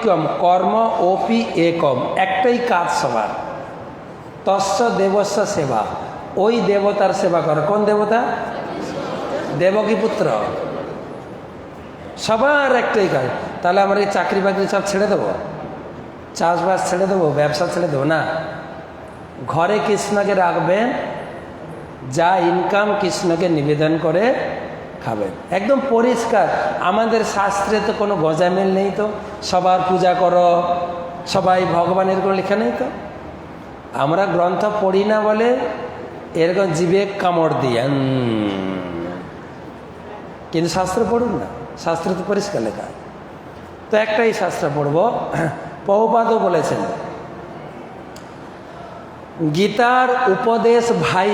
একম কর্ম ওপি একম, একটাই কাজ সবার। তস্য দেবস্য সেবা, ওই দেবতার সেবা করে। কোন দেবতা? দেবকী পুত্র। সবার একটাই কাজ। তাহলে আমরা এই চাকরি বাকরি সব ছেড়ে দেবো, চাষবাস ছেড়ে দেবো, ব্যবসা ছেড়ে দেবো না। ঘরে কৃষ্ণকে রাখবেন, যা ইনকাম কৃষ্ণকে নিবেদন করে খাবেন, একদম পরিষ্কার। আমাদের শাস্ত্রে তো কোনো গজামিল নেই, তো সবার পূজা করো, সবাই ভগবানের কোনো লেখা নেই। তো আমরা গ্রন্থ পড়ি না বলে এরকম জিভে কামড় দিয়ে, কিন্তু শাস্ত্র পড়ুন না, শাস্ত্র তো পরিষ্কার লেখা। তো একটাই শাস্ত্র পড়ব। প্রভুপাদও বলেছেন, গীতার উপদেশ ভাই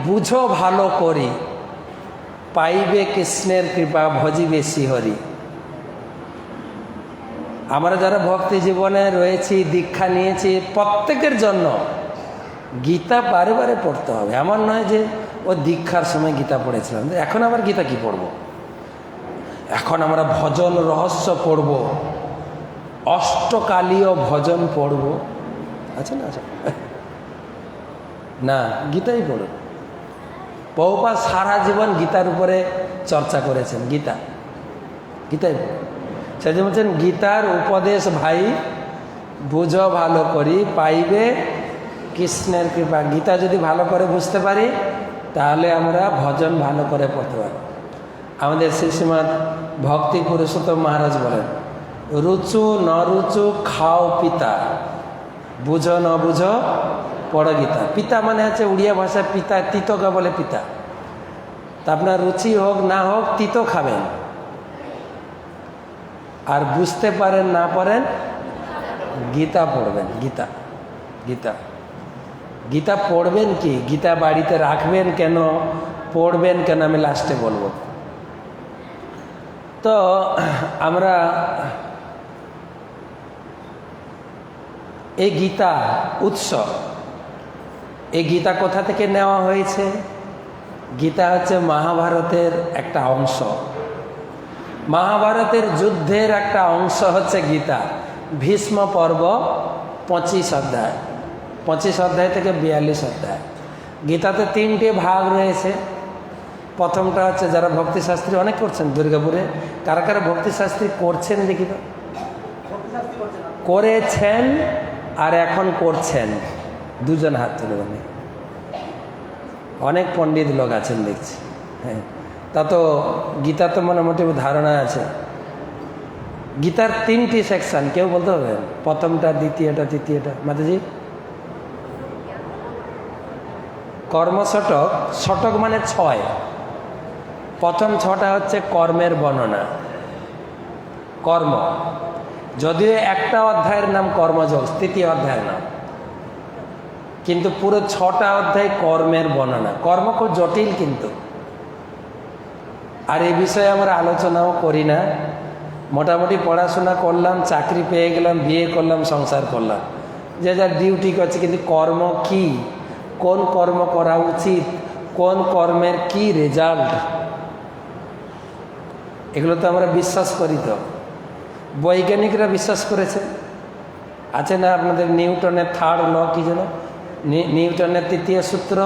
বুঝো ভালো করি, পাইবে কৃষ্ণের কৃপা ভজিবে শ্রীহরি। আমরা যারা ভক্তি জীবনে রয়েছি, দীক্ষা নিয়েছি, প্রত্যেকের জন্য গীতা বারে বারে পড়তে হবে। এমন নয় যে ও দীক্ষার সময় গীতা পড়েছিলাম, এখন আবার গীতা কি পড়ব, এখন আমরা ভজন রহস্য পড়ব, অষ্টকালীয় ভজন পড়ব। আচ্ছা না, আচ্ছা না, গীতাই পড়ো। প্রভুপাদ সারা জীবন গীতার উপরে চর্চা করেছেন, গীতাই পড়ো। সেজন্য বলছেন, গীতার উপদেশ ভাই বুঝো ভালো করি, পাইবে কৃষ্ণের কৃপা। গীতা যদি ভালো করে বুঝতে পারি, তাহলে আমরা ভজন ভালো করে পড়তে পারি। আমাদের শ্রীশ্রীমৎ ভক্তি পুরুষোত্তম মহারাজ বলেন, রুচু ন রুচু খাও পিতা, বুঝো ন বুঝো পড়ো গীতা। পিতা মানে হচ্ছে উড়িয়া ভাষায় পিতা, তিতকে বলে পিতা। তা আপনার রুচি হোক না হোক তিতো খাবেন, আর বুঝতে পারেন না পারেন গীতা পড়বেন। গীতা পড়বেন কি, গীতা বাড়িতে রাখবেন কেন, পড়বেন কেন, আমি লাস্টে বলবো। তো আমরা এই গীতা উৎসব, এই গীতা কোথা থেকে নেওয়া হয়েছে? গীতা হচ্ছে মহাভারতের একটা অংশ। মহাভারতের যুদ্ধের একটা অংশ হচ্ছে গীতা। ভীষ্ম পর্ব 25 অধ্যায়, 25 অধ্যায় থেকে 42 অধ্যায়। গীতাতে 3টে ভাগ রয়েছে। প্রথমটা হচ্ছে, যারা ভক্তিশাস্ত্রী অনেক করছেন দুর্গাপুরে, কারা কারা ভক্তিশাস্ত্রী করছেন দেখি তো? করেছেন আর এখন করছেন, দুজন হাত তুলে দেন। অনেক পণ্ডিত লোক আছেন দেখছি। হ্যাঁ, তা তো গীতা তো মোটামুটি ধারণা আছে। গীতার 3টি সেকশন, কেউ বলতে হবে? প্রথমটা, দ্বিতীয়টা, তৃতীয়টা। মাতাজি, কর্মশটক, শটক মানে 6। প্রথম 6টা হচ্ছে কর্মের বর্ণনা, কর্ম। যদিও একটা অধ্যায়ের নাম কর্মযোগ, তৃতীয় অধ্যায়ের নাম, কিন্তু পুরো 6টা অধ্যায় কর্মের বর্ণনা। কর্ম খুব জটিল কিন্তু, আর এই বিষয়ে আমরা আলোচনাও করি না। মোটামুটি পড়াশোনা করলাম, চাকরি পেয়ে গেলাম, বিয়ে করলাম, সংসার করলাম, যে যার ডিউটি করছে, কিন্তু কর্ম কি, কোন কর্ম করা উচিত, কোন কর্মের কি রেজাল্ট, এগুলো তো আমরা বিশ্বাস করি। তো বৈজ্ঞানিকরা বিশ্বাস করেছে। আছে না আপনাদের নিউটনের 3rd ল, কি যেন, নিউটনের 3য় সূত্র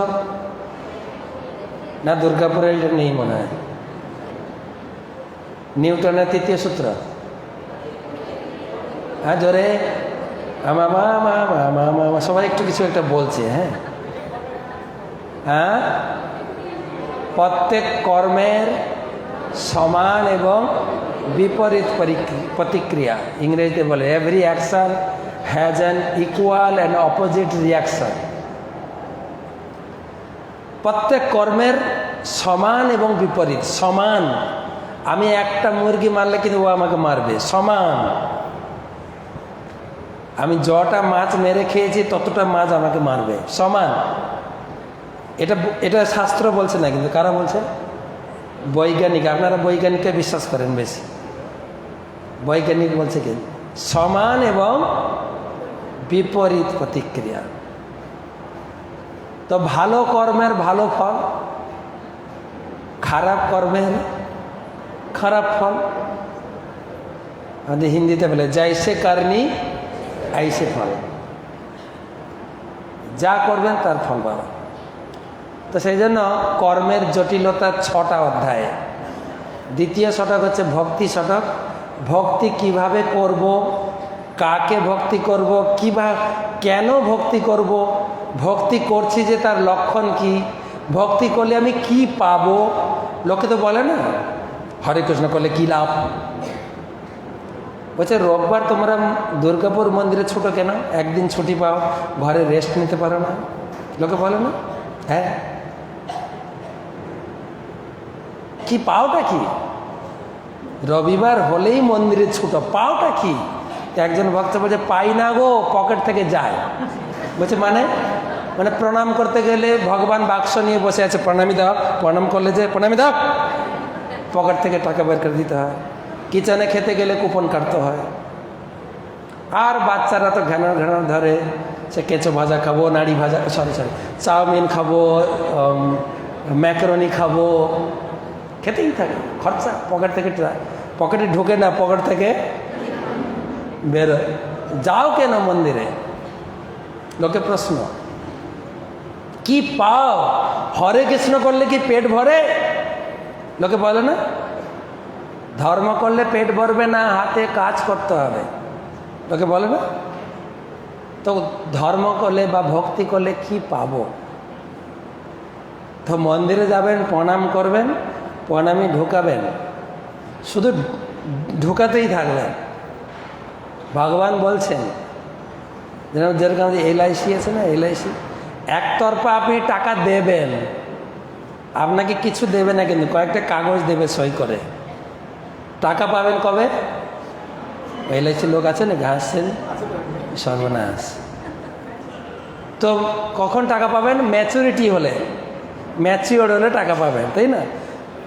না? দুর্গাপুরে এটা নেই মনে হয়। নিউটনের 3য় সূত্র, হ্যাঁ জোরে, সবাই একটু কিছু একটা বলছে। হ্যাঁ, প্রত্যেক কর্মের সমান এবং বিপরীত প্রতিক্রিয়া, ইংরেজিতে বলে every action has an equal and opposite reaction. প্রত্যেক কর্মের সমান এবং বিপরীত। সমান, আমি একটা মুরগি মারলে কিন্তু ও আমাকে মারবে, সমান। আমি যটা মাছ মেরে খেয়েছি ততটা মাছ আমাকে মারবে, সমান। এটা শাস্ত্র বলছে না, কিন্তু কারা বলছে? বৈজ্ঞানিক। আপনারা বৈজ্ঞানিককে বিশ্বাস করেন বেশি। বৈজ্ঞানিক বলছে কি, সমান এবং বিপরীত প্রতিক্রিয়া। তো ভালো কর্মের ভালো ফল, খারাপ কর্মের খারাপ ফল। আমাদের হিন্দিতে বলে জৈসে করনি আইসে ফল, যা করবেন তার ফল পাবেন। তো সেই জন্য কর্মের জটিলতা 6টা অধ্যায়ে। দ্বিতীয় শতক হচ্ছে ভক্তি শতক। ভক্তি কিভাবে করব, কাকে ভক্তি করব, কেন ভক্তি করব, ভক্তি করছি যে তার লক্ষণ কি, ভক্তি করলে আমি কি পাবো। লোকে তো বলে না হরে কৃষ্ণ করলে কি লাভ। বলছে রোববার তোমরা দুর্গাপুর মন্দিরে ছোটো কেন, একদিন ছুটি পাও, ঘরে রেস্ট নিতে পারো না, লোকে বলে না। হ্যাঁ, কি পাওটা কি? রবিবার হলেই মন্দিরে ছুটো, পাওটা কি? একজন ভক্ত বলছে পাই না গো, পকেট থেকে যায়। বলছে মানে প্রণাম করতে গেলে ভগবান বাক্স নিয়ে বসে আছে, প্রণামী দাও, প্রণাম করলে যে প্রণামী দাও, পকেট থেকে টাকা বের করে দিতে হয়। কিচেনে খেতে গেলে কুপন কাটতে হয়। আর বাচ্চারা তো ঘ্যানর ঘ্যানর ধরে, সে কেঁচো ভাজা খাবো, নাড়ি ভাজা, সরি চাউমিন খাবো, ম্যাকারনি খাবো, খেতেই থাকে। খরচা পকেটে ঢোকে না, পকেট থেকে বেরোয়। যাও কেন মন্দিরে? লোকে প্রশ্ন, কি পাও? হরে কৃষ্ণ করলে কি পেট ভরে? লোকে বলে না ধর্ম করলে পেট ভরবে না, হাতে কাজ করতে হবে, লোকে বলে না। তো ধর্ম করলে বা ভক্তি করলে কি পাবো? তো মন্দিরে যাবেন, প্রণাম করবেন, প্রণামী ঢুকাবেন, শুধু ঢুকাতেই থাকবেন। ভগবান বলছেন যেরকম LIC আছে না, LIC একতরফা আপনি টাকা দেবেন, আপনাকে কিছু দেবে না, কিন্তু কয়েকটা কাগজ দেবে সই করে। টাকা পাবেন কবে? LIC লোক আছে না, হাসছেন, সর্বনাশ। তো কখন টাকা পাবেন? ম্যাচুরিটি হলে, ম্যাচিওর হলে টাকা পাবেন, তাই না?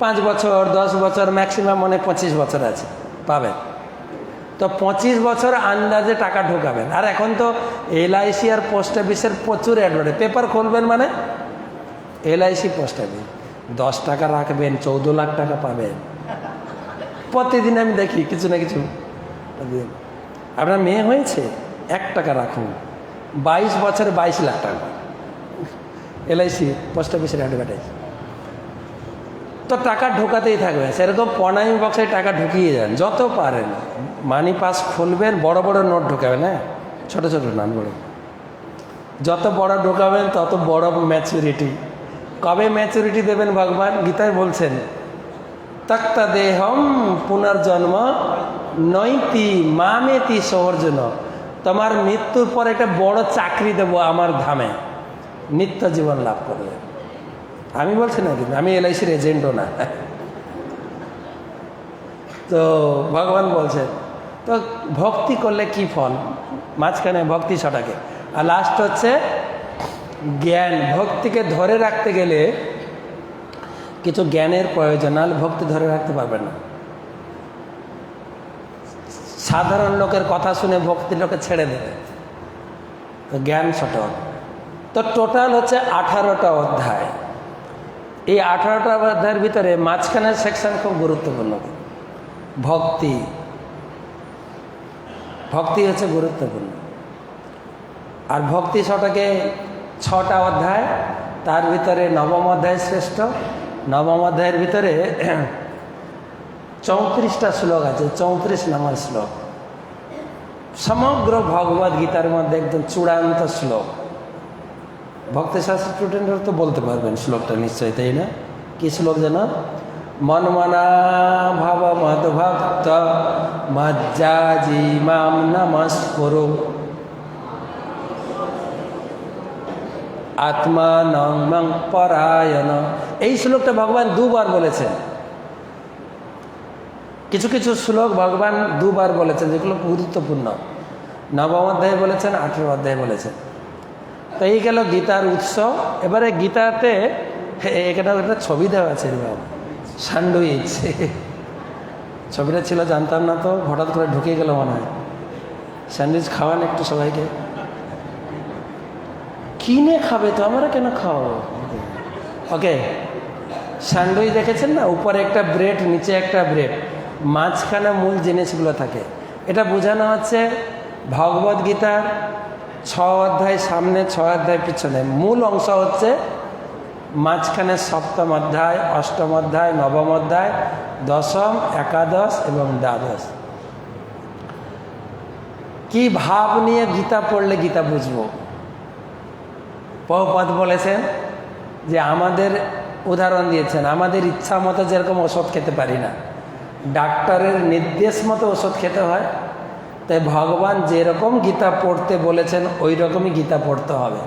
5 বছর 10 বছর, ম্যাক্সিমাম 25 বছর আছে, পাবেন। তো 25 বছর আন্দাজে টাকা ঢোকাবেন। আর এখন তো LIC আর পোস্ট অফিসের প্রচুর অ্যাডভার্টাইজ, পেপার খুলবেন মানে LIC পোস্ট অফিস, 10 টাকা রাখবেন 14 লাখ টাকা পাবেন। প্রতিদিন আমি দেখি কিছু না কিছু। আপনার মেয়ে হয়েছে, 1 টাকা রাখুন, 22 বছরে 22 লাখ টাকা। LIC পোস্ট অফিসের অ্যাডভার্টাইজ। তো টাকা ঢোকাতেই থাকবে। সেরকম প্রণামী বক্সে টাকা ঢুকিয়ে যান যত পারেন। মানি পাস খুলবেন, বড় বড় নোট ঢোকাবেন, হ্যাঁ, ছোট ছোট না, বড়। যত বড় ঢোকাবেন তত বড় ম্যাচুরিটি। কবে ম্যাচুরিটি দেবেন? ভগবান গীতায় বলছেন তক্তা দেহম পুনর্জন্ম নৈতি মামেতি সহর্জন। তোমার মৃত্যুর পর একটা বড় চাকরি দেবো আমার ধামে, নিত্য জীবন লাভ করবে। আমি বলছি না, কিন্তু আমি LICর এজেন্টও না। তো ভগবান বলছেন, তো ভক্তি করলে কি ফল? মাঝখানে ভক্তি ছটাকে, আর লাস্ট হচ্ছে জ্ঞান। ভক্তিকে ধরে রাখতে গেলে কিছু জ্ঞানের প্রয়োজন, নাহলে ভক্তি ধরে রাখতে পারবে না। সাধারণ লোকের কথা শুনে ভক্তি লোকে ছেড়ে দেবে, তো জ্ঞান ছটক। তো টোটাল হচ্ছে 18টা অধ্যায়। এই 18টা অধ্যায়ের ভিতরে মাঝখানের সেকশন খুব গুরুত্বপূর্ণ। ভক্তি হচ্ছে গুরুত্বপূর্ণ। আর ভক্তি ছটাকে 6টা অধ্যায়, তার ভিতরে নবম অধ্যায় শ্রেষ্ঠ। নবম অধ্যায়ের ভিতরে 34টা শ্লোক আছে, 34 নম্বর শ্লোক। সমগ্র ভগবদ গীতার মধ্যে একদম চূড়ান্ত শ্লোক। ভক্তিশাস্ত্র স্টুডেন্টরা তো বলতে পারবেন শ্লোকটা নিশ্চয়ই, তাই না? কি শ্লোক যেন? মনমনা ভাব মদ্ভক্ত মজ্জাজি মাম নমস্কুরু আত্মানং পরায়ণ। এই শ্লোকটা ভগবান 2 বার বলেছেন। কিছু কিছু শ্লোক ভগবান 2 বার বলেছেন, যেগুলো গুরুত্বপূর্ণ। নবম অধ্যায়ে বলেছেন, 18 অধ্যায়ে বলেছেন। তো এই গেল গীতার উৎস। এবারে গীতাতে এখানে একটা ছবি দেওয়া আছে, স্যান্ডউইচ। ছবিটা ছিল জানতাম না, তো হঠাৎ করে ঢুকে গেল মনে হয়। স্যান্ডউইচ খাওয়ান একটু সবাইকে, কিনে খাবে তো, আমরা কেন খাও? ওকে, স্যান্ডউইচ দেখেছেন না? উপরে একটা ব্রেড, নিচে একটা ব্রেড, মাঝখানে মূল জিনিসগুলো থাকে। এটা বোঝানো হচ্ছে ভগবদ গীতার 6 অধ্যায় সামনে, 6 অধ্যায় পিছনে। মূল অংশ হচ্ছে মাঝখানে 7ম অধ্যায়, 8ম অধ্যায়, 9ম অধ্যায়, 10ম, একাদশ এবং দ্বাদশ। কি ভাব নিয়ে গীতা পড়লে গীতা বুঝবো? প্রভুপাদ বলেছেন যে আমাদের উদাহরণ দিয়েছেন, আমাদের ইচ্ছা মতো যেরকম ওষুধ খেতে পারি না, ডাক্তারের নির্দেশ মতো ওষুধ খেতে হয়। তাই ভগবান যেরকম গীতা পড়তে বলেছেন ওই রকমই গীতা পড়তে হবে।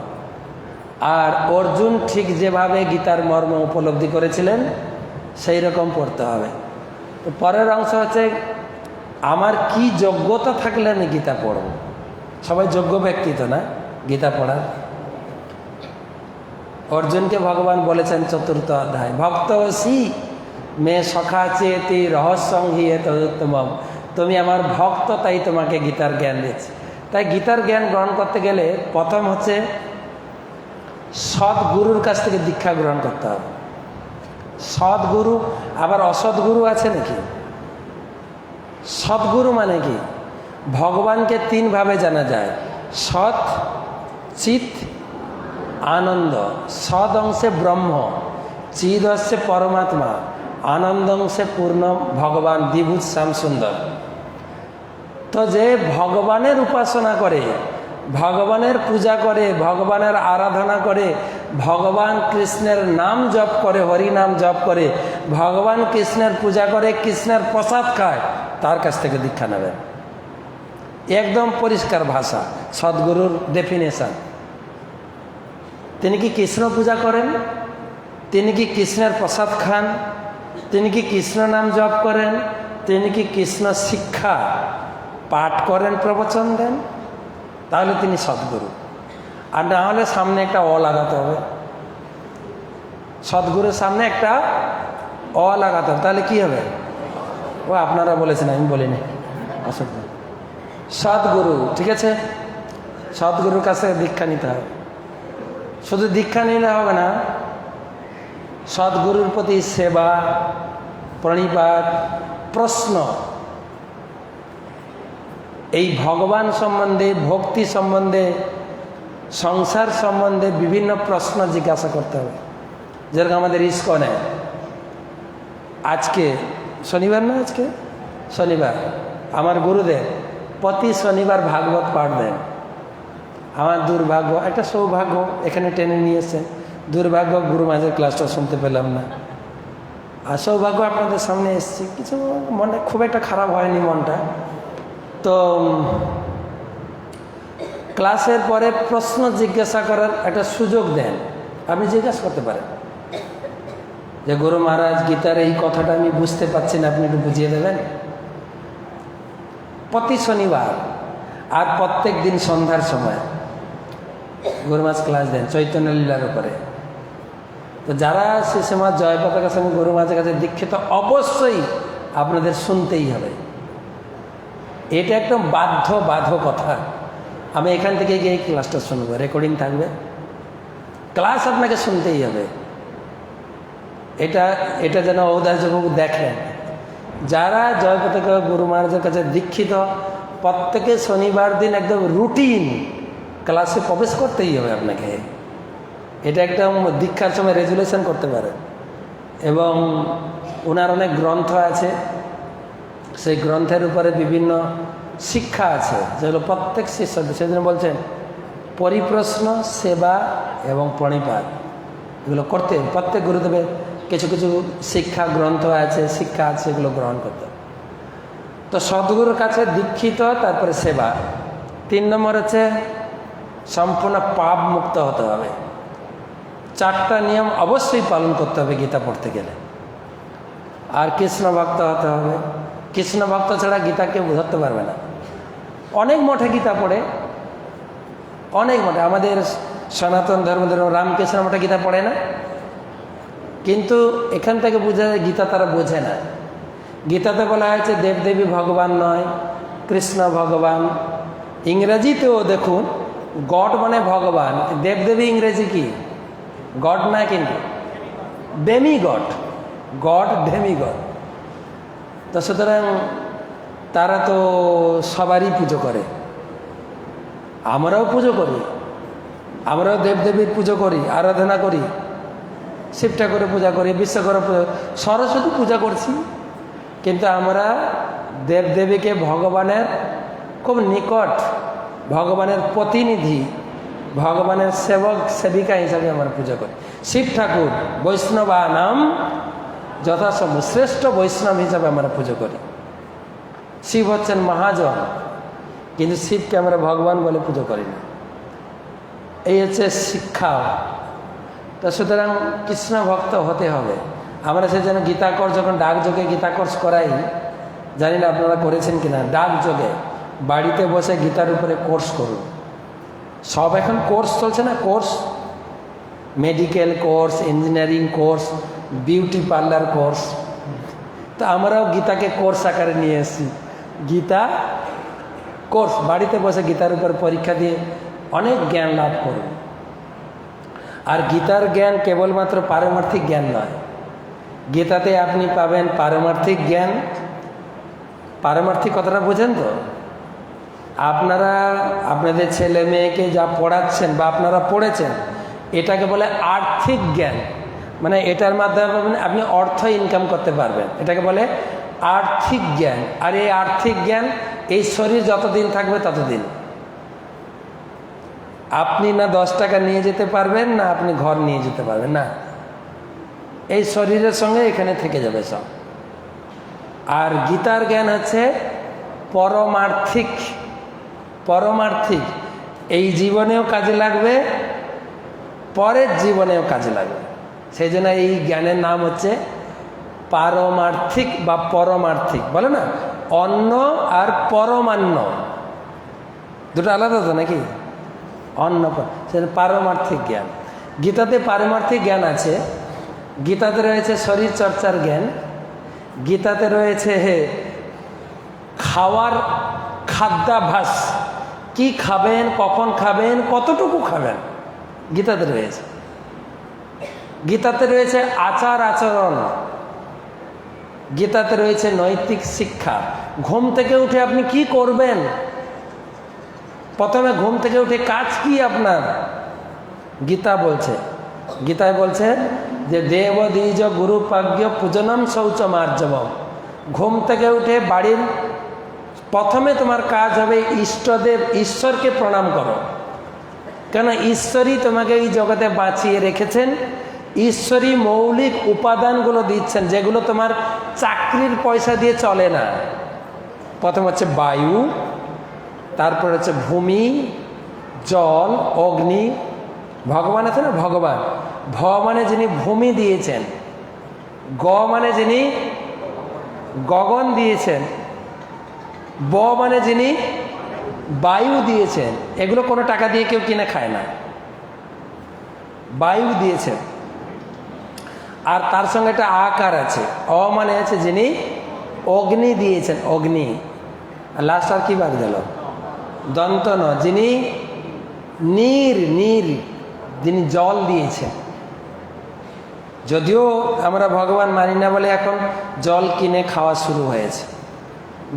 আর অর্জুন ঠিক যেভাবে গীতার মর্ম উপলব্ধি করেছিলেন সেই রকম পড়তে হবে। তো পরের অংশ হচ্ছে আমার কি যোগ্যতা থাকলে আমি গীতা পড়ব। সবাই যোগ্য ব্যক্তি তো না গীতা পড়ার। অর্জুনকে ভগবান বলেছেন 4র্থ অধ্যায়, ভক্তসি মে সখা চেতি রহস্যং হি তদুত্তম। তুমি আমার ভক্ত, তাই তোমাকে গীতার জ্ঞান দিয়েছি। তাই গীতার জ্ঞান গ্রহণ করতে গেলে প্রথম হচ্ছে সৎগুরুর কাছ থেকে দীক্ষা গ্রহণ করতে হবে। সৎগুরু, আবার অসৎগুরু আছে নাকি? সৎগুরু মানে কি? ভগবানকে 3 ভাবে জানা যায়, সৎ, চিৎ, আনন্দ। সৎ অংশে ব্রহ্ম, চিৎ অংশে পরমাত্মা, আনন্দ অংশে পূর্ণ ভগবান দ্বিভুজ শ্যাম সুন্দর। তো যে ভগবানের উপাসনা করে, ভগবানের পূজা করে, ভগবানের আরাধনা করে, ভগবান কৃষ্ণের নাম জপ করে, হরি নাম জপ করে, ভগবান কৃষ্ণের পূজা করে, কৃষ্ণের প্রসাদ খায়, তার কাছ থেকে দীক্ষা নেবেন। একদম পরিষ্কার ভাষা, সদ্গুরুর ডেফিনেশন। তিনি কি কৃষ্ণ পূজা করেন? তিনি কি কৃষ্ণের প্রসাদ খান? তিনি কি কৃষ্ণ নাম জপ করেন? তিনি কি কৃষ্ণ শিক্ষা পাঠ করেন, প্রবচন দেন? তাহলে তিনি সদ্গুরু। আর না হলে সামনে একটা অ লাগাতে হবে। সদ্গুরুর সামনে একটা অ লাগাতে হবে, তাহলে কি হবে? ও আপনারা বলেছেন, আমি বলিনি। অসুবিধা, সদ্গুরু, ঠিক আছে। সদ্গুরুর কাছে দীক্ষা নিতে হবে। শুধু দীক্ষা নিলে হবে না, সদ্গুরুর প্রতি সেবা, প্রণিপাত, প্রশ্ন, এই ভগবান সম্বন্ধে, ভক্তি সম্বন্ধে, সংসার সম্বন্ধে বিভিন্ন প্রশ্ন জিজ্ঞাসা করতে হবে। যেরকম আমাদের ইস্কনে আজকে শনিবার না, আজকে শনিবার, আমার গুরুদেব প্রতি শনিবার ভাগবত পাঠ দেন। আমার দুর্ভাগ্য, একটা সৌভাগ্য, এখানে টেনে নিয়েছেন। দুর্ভাগ্য গুরু মাঝের ক্লাসটা শুনতে পেলাম না। আর সৌভাগ্য আপনাদের সামনে এসেছি, কিছু মনে খুব একটা খারাপ হয়নি মনটা। তো ক্লাসের পরে প্রশ্ন জিজ্ঞাসা করার একটা সুযোগ দেন, আপনি জিজ্ঞাসা করতে পারেন যে গুরু মহারাজ গীতার এই কথাটা আমি বুঝতে পারছি না, আপনি একটু বুঝিয়ে দেবেন। প্রতি শনিবার আর প্রত্যেক দিন সন্ধ্যার সময় গুরু মহারাজ ক্লাস দেন চৈতন্য লীলার উপরে। তো যারা শিশুমার জয় পতাকা সঙ্গে গুরু মহারাজের কাছে দীক্ষিত, অবশ্যই আপনাদের শুনতেই হবে। এটা একদম বাধ্য কথা। আমি এখান থেকে গিয়ে এই ক্লাসটা শুনবো, রেকর্ডিং থাকবে, ক্লাস আপনাকে শুনতেই হবে। এটা যেন ঔদার্যবাবু দেখেন। যারা জয় পতাকা গুরু মহারাজের কাছে দীক্ষিত, প্রত্যেকে শনিবার দিন একদম রুটিন ক্লাসে প্রবেশ করতেই হবে আপনাকে। এটা একদম দীক্ষার সময় রেজুলেশন করতে পারে। এবং ওনার অনেক গ্রন্থ আছে, সেই গ্রন্থের উপরে বিভিন্ন শিক্ষা আছে যেগুলো প্রত্যেক শিষ্য, সেদিন বলছেন পরিপ্রশ্ন, সেবা এবং প্রণিপাত, এগুলো করতে প্রত্যেক গুরুদেবের কিছু কিছু শিক্ষা গ্রন্থ আছে, শিক্ষা আছে, এগুলো গ্রহণ করতে। তো সদ্গুরুর কাছে দীক্ষিত, তারপরে সেবা। 3 নম্বর হচ্ছে সম্পূর্ণ পাপ মুক্ত হতে হবে। 4টা নিয়ম অবশ্যই পালন করতে হবে গীতা পড়তে গেলে। আর কৃষ্ণ ভক্ত হতে হবে। কৃষ্ণ ভক্ত ছাড়া গীতা কেউ ধরতে পারবে না। অনেক মঠে গীতা পড়ে, অনেক মঠে, আমাদের সনাতন ধর্মদের রামকৃষ্ণ মঠে গীতা পড়ে না, কিন্তু এখান থেকে বোঝা যায় গীতা তারা বোঝে না। গীতাতে বলা হয়েছে দেবদেবী ভগবান নয়, কৃষ্ণ ভগবান। ইংরেজিতেও দেখুন গড মানে ভগবান, দেবদেবী ইংরেজি কি? গড না, কিন্তু demi god, god demi god. তো সুতরাং তারা তো সবারই পুজো করে, আমরাও পুজো করি, আমরাও দেবদেবীর পুজো করি, আরাধনা করি, শিব ঠাকুরের পূজা করি, বিশ্বকর্মা পূজা, সরস্বতী পূজা করছি। কিন্তু আমরা দেবদেবীকে ভগবানের খুব নিকট, ভগবানের প্রতিনিধি, ভগবানের সেবক সেবিকা হিসাবে আমরা পুজো করি। শিব ঠাকুর বৈষ্ণবা নাম যথাসম্ভব শ্রেষ্ঠ বৈষ্ণব হিসাবে আমরা পুজো করি। শিব হচ্ছেন মহাজন, কিন্তু শিবকে আমরা ভগবান বলে পুজো করি না। এই হচ্ছে শিক্ষা। তা সুতরাং কৃষ্ণ ভক্ত হতে হবে। আমরা সেই জন্য গীতা কোর্স যখন ডাকযোগে গীতা কোর্স করাই, জানি না আপনারা করেছেন কিনা, ডাকযোগে বাড়িতে বসে গীতার উপরে কোর্স করুন। সব এখন কোর্স চলছে না, course, medical course, engineering course, beauty parlour course. তো আমরাও গীতাকে কোর্স আকারে নিয়ে এসেছি। গীতা কোর্স, বাড়িতে বসে গীতার উপর পরীক্ষা দিয়ে অনেক জ্ঞান লাভ করুন। আর গীতার জ্ঞান কেবলমাত্র পারমার্থিক জ্ঞান নয়, গীতাতে আপনি পাবেন পারমার্থিক জ্ঞান। পারমার্থিক কথাটা বোঝেন তো? আপনারা আপনাদের ছেলে মেয়েকে যা পড়াচ্ছেন বা আপনারা পড়েছেন, এটাকে বলে আর্থিক জ্ঞান। মানে এটার মাধ্যমে আপনি অর্থ ইনকাম করতে পারবেন, এটাকে বলে আর্থিক জ্ঞান। আর এই আর্থিক জ্ঞান এই শরীর যতদিন থাকবে ততদিন। আপনি না 10 টাকা নিয়ে যেতে পারবেন, না আপনি ঘর নিয়ে যেতে পারবেন না, এই শরীরের সঙ্গে এখানে থেকে যাবে সব। আর গীতার জ্ঞান হচ্ছে পরমার্থিক। পরমার্থিক, এই জীবনেও কাজে লাগবে, পরের জীবনেও কাজে লাগবে। সেই জন্য এই জ্ঞানের নাম হচ্ছে পারমার্থিক বা পরমার্থিক। বলে না অন্ন আর পরমান্ন, দুটো আলাদা তো নাকি? অন্ন সেটা পারমার্থিক জ্ঞান। গীতাতে পারমার্থিক জ্ঞান আছে। গীতাতে রয়েছে শরীর চর্চার জ্ঞান, গীতাতে রয়েছে খাওয়ার খাদ্যাভ্যাস, কি খাবেন, কখন খাবেন, কতটুকু খাবেন, গীতাতে রয়েছে। গীতাতে রয়েছে আচার আচরণ, গীতাতে রয়েছে নৈতিক শিক্ষা। ঘুম থেকে উঠে আপনি কি করবেন, প্রথমে ঘুম থেকে উঠে কাজ কি আপনার, গীতা বলছে। গীতায় বলছে যে দেব দ্বিজ গুরু প্রাজ্ঞ পূজনম শৌচ মার্জবম। ঘুম থেকে উঠে বাড়ির প্রথমে তোমার কাজ হবে ইষ্টদেব, ঈশ্বরকে প্রণাম করো। কেন? ঈশ্বরই তোমাকে এই জগতে বাঁচিয়ে রেখেছেন, ঈশ্বরই মৌলিক উপাদানগুলো দিচ্ছেন, যেগুলো তোমার চাকরির পয়সা দিয়ে চলে না। প্রথম হচ্ছে বায়ু, তারপর হচ্ছে ভূমি, জল, অগ্নি। ভগবান আছে না, ভগবান। ভ মানে যিনি ভূমি দিয়েছেন, গ মানে যিনি গগন দিয়েছেন, ব মানে যিনি বায়ু দিয়েছেন। এগুলো কোনো টাকা দিয়ে কেউ কিনে খায় না, বায়ু দিয়েছেন। আর তার সঙ্গে একটা আকার আছে, অ মানে আছে যিনি অগ্নি দিয়েছেন, অগ্নি। আর লাস্ট আর কি বাদ গেল? দন্ত ন, যিনি নীর, নীর যিনি জল দিয়েছেন। যদিও আমরা ভগবান মানি না বলে এখন জল কিনে খাওয়া শুরু হয়েছে।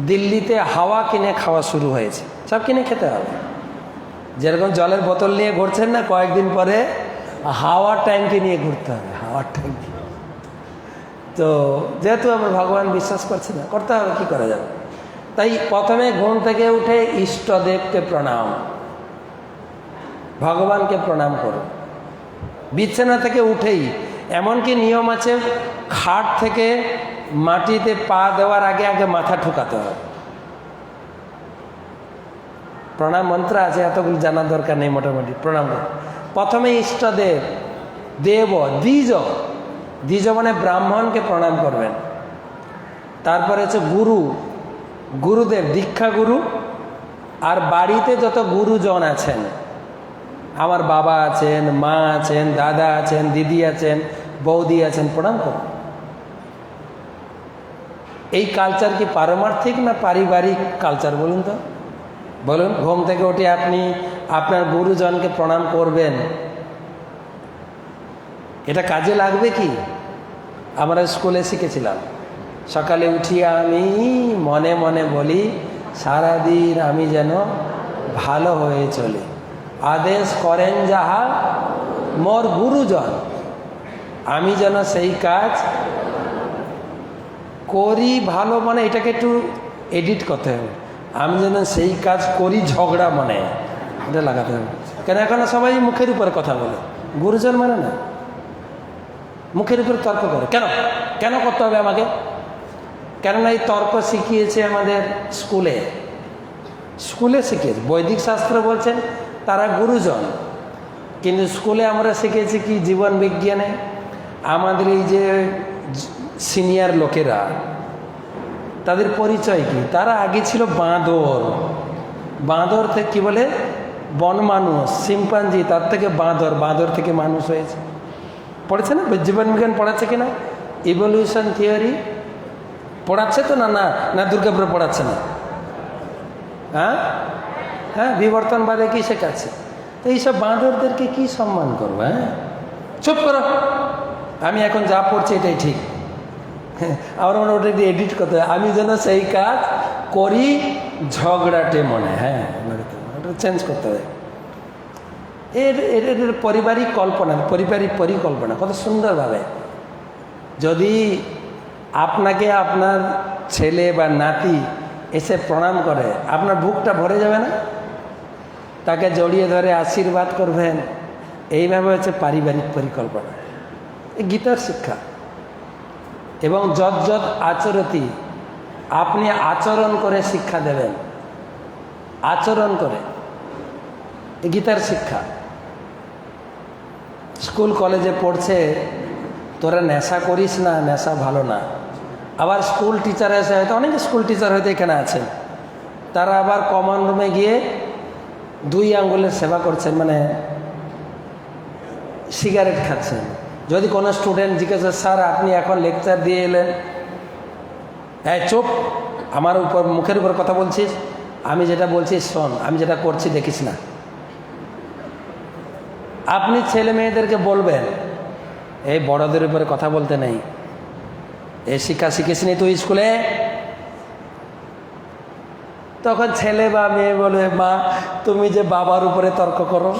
দিল্লিতে হাওয়া কিনে খাওয়া শুরু হয়েছে, সব কিনে খেতে হবে। যেরকম জলের বোতল নিয়ে ঘুরছেন না, কয়েকদিন পরে হাওয়ার ট্যাঙ্কি নিয়ে ঘুরতে হবে, হাওয়ার ট্যাঙ্কি। তো যেহেতু আমরা ভগবান বিশ্বাস করছি না, করতে হবে, কি করা যাবে। তাই প্রথমে ঘুম থেকে উঠে ইষ্টদেবকে প্রণাম, ভগবানকে প্রণাম করো। বিছানা থেকে উঠেই এমনকি নিয়ম আছে, খাট থেকে মাটিতে পা দেওয়ার আগে আগে মাথা ঠুকাতে হবে। প্রণাম মন্ত্র আছে, এতগুলো জানার দরকার নেই, মোটামুটি প্রণাম করো। প্রথমে ইষ্টদেব, দেব, দ্বিজ, দ্বিজ মানে ব্রাহ্মণকে প্রণাম করবেন। তারপরে হচ্ছে গুরু, গুরুদেব, দীক্ষা গুরু। আর বাড়িতে যত গুরুজন আছেন, আমার বাবা আছেন, মা আছেন, দাদা আছেন, দিদি আছেন, বৌদি আছেন, প্রণাম করুন। এই কালচার কি পারমার্থিক না পারিবারিক কালচার বলুন তো? বলুন, ঘুম থেকে উঠে আপনি আপনার গুরুজনকে প্রণাম করবেন, এটা কাজে লাগবে কি? আমরা স্কুলে শিখেছিলাম, সকালে উঠিয়া আমি মনে মনে বলি, সারাদিন আমি যেন ভালো হয়ে চলি। আদেশ করেন যাহা মোর গুরুজন, আমি যেন সেই কাজ করি। ভালো মানে এটাকে একটু এডিট করতে হবে, আমি যেন সেই কাজ করি ঝগড়া মানে এটা লাগাতে হবে। কেন এখন সবাই মুখের উপরে কথা বলে, গুরুজন মানে না, মুখের উপরে তর্ক করে। কেন কেন করতে হবে আমাকে? কেননা এই তর্ক শিখিয়েছে আমাদের স্কুলে শিখিয়েছে। বৈদিক শাস্ত্র বলছেন তারা গুরুজন, কিন্তু স্কুলে আমরা শিখেছি কি জীবন বিজ্ঞানে আমাদের এই যে সিনিয়র লোকেরা, তাদের পরিচয় কি? তারা আগে ছিল বাঁদর। বাঁদর থেকে কি বলে বন মানুষ, শিম্পাঞ্জি, তার থেকে বাঁদর, বাঁদর থেকে মানুষ হয়েছে। পড়েছে না জীবন বিজ্ঞান? পড়াচ্ছে কিনা? ইভলিউশন থিওরি পড়াচ্ছে তো? না না না দুর্গাপুরে পড়াচ্ছে না? হ্যাঁ হ্যাঁ, বিবর্তনবাদে কি শেখাচ্ছে? তো এইসব বাঁদরদেরকে কি সম্মান করবো? হ্যাঁ, চুপ করো, আমি এখন যা পড়ছি এটাই ঠিক। হ্যাঁ, আমার মনে ওটা এডিট করতে হবে, আমি যেন সেই কাজ করি ঝগড়াটে মনে। হ্যাঁ, ওটা চেঞ্জ করতে হবে। এর পারিবারিক কল্পনা, পারিবারিক পরিকল্পনা কত সুন্দরভাবে। যদি আপনাকে আপনার ছেলে বা নাতি এসে প্রণাম করে, আপনার বুকটা ভরে যাবে না? তাকে জড়িয়ে ধরে আশীর্বাদ করবেন, এইভাবে হচ্ছে পারিবারিক পরিকল্পনা। এই গীতার শিক্ষা। এবং যৎ যৎ আচরতি, আপনি আচরণ করে শিক্ষা দেবেন, আচরণ করে। এই গীতার শিক্ষা। স্কুল কলেজে পড়ছে, তোরা নেশা করিস না, নেশা ভালো না। আবার স্কুল টিচার এসে, হয়তো অনেক স্কুল টিচার হয়তো এখানে আছেন, তারা আবার কমন রুমে গিয়ে 2 আঙ্গুলের সেবা করছেন, মানে সিগারেট খাচ্ছেন। যদি কোনো স্টুডেন্ট জিজ্ঞাসা, স্যার আপনি এখন লেকচার দিয়ে এলেন, হ্যাঁ চুপ, আমার উপর মুখের উপর কথা বলছিস, আমি যেটা বলছি শোন, আমি যেটা করছি দেখিস না। আপনি ছেলে মেয়েদেরকে বলবেন এই বড়দের উপরে কথা বলতে নেই, এই শিক্ষা শিখিসনি তুই স্কুলে। তখন ছেলে বা মেয়ে বলবে, মা তুমি যে বাবার উপরে তর্ক করো,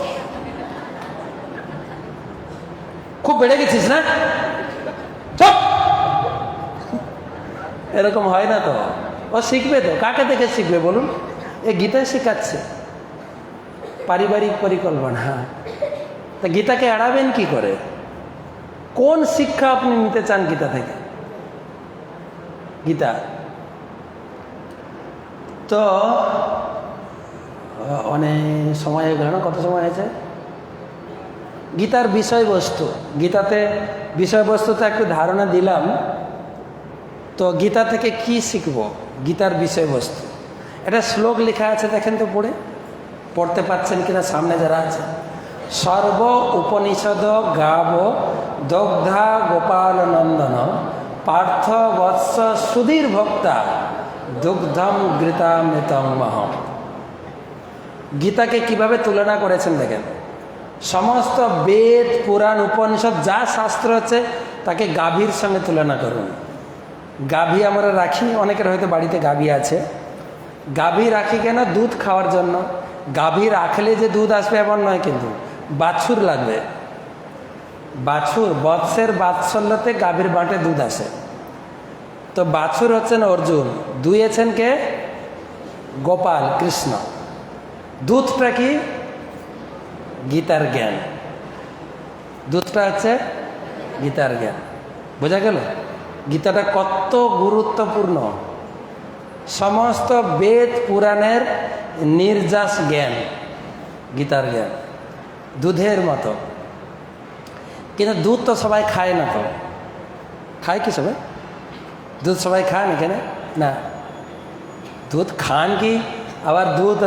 খুব বেড়ে গেছিস না, চুপ। এরকম হয় না তো? ও শিখবে তো, কাকে দেখে শিখবে বলুন? এ গীতায় শেখাচ্ছে পারিবারিক পরিকল্পনা। তা গীতাকে এড়াবেন কি করে? কোন শিক্ষা আপনি নিতে চান গীতা থেকে? গীতা তো অনেক সময় হয়ে গেল না? কত সময় হয়েছে? গীতার বিষয়বস্তু, গীতাতে বিষয়বস্তুতে একটু ধারণা দিলাম। তো গীতা থেকে কি শিখব? গীতার বিষয়বস্তু, এটা শ্লোক লেখা আছে, দেখেন তো পড়ে, পড়তে পাচ্ছেন কিনা সামনে যারা আছে। সর্ব উপনিষদ গাব দগ্ধা গোপাল নন্দন পার্থ বৎস সুধীর ভক্তা দুগ্ধম গীতামৃতম মহম। গীতাকে কিভাবে তুলনা করেছেন দেখেন। সমস্ত বেদ পুরাণ উপনিষদ যা শাস্ত্র আছে তাকে গাভীর সঙ্গে তুলনা করুন। গাভী আমরা রাখি, অনেকের হয়তো বাড়িতে গাভী আছে। গাভী রাখি কেন? দুধ খাওয়ার জন্য। গাভী রাখলে যে দুধ আসবে এমন নয়, কিন্তু বাছুর লাগবে। বাছুর, বৎসের বাৎসল্যতে গাভীর বাঁটে দুধ আসে। তো বাছুর হচ্ছেন অর্জুন, দুইয়েছেন কে? গোপাল কৃষ্ণ। দুধটা কি? গীতার জ্ঞান। দুধটা হচ্ছে গীতার জ্ঞান। বোঝা গেল গীতাটা কত গুরুত্বপূর্ণ। সমস্ত বেদ পুরাণের নির্যাস জ্ঞান, গীতার জ্ঞান, দুধের মতো। কিন্তু দুধ তো সবাই খায় না। তো খায় কি সবাই? দুধ সবাই খান এখানে? না। দুধ খান কি? আবার দুধ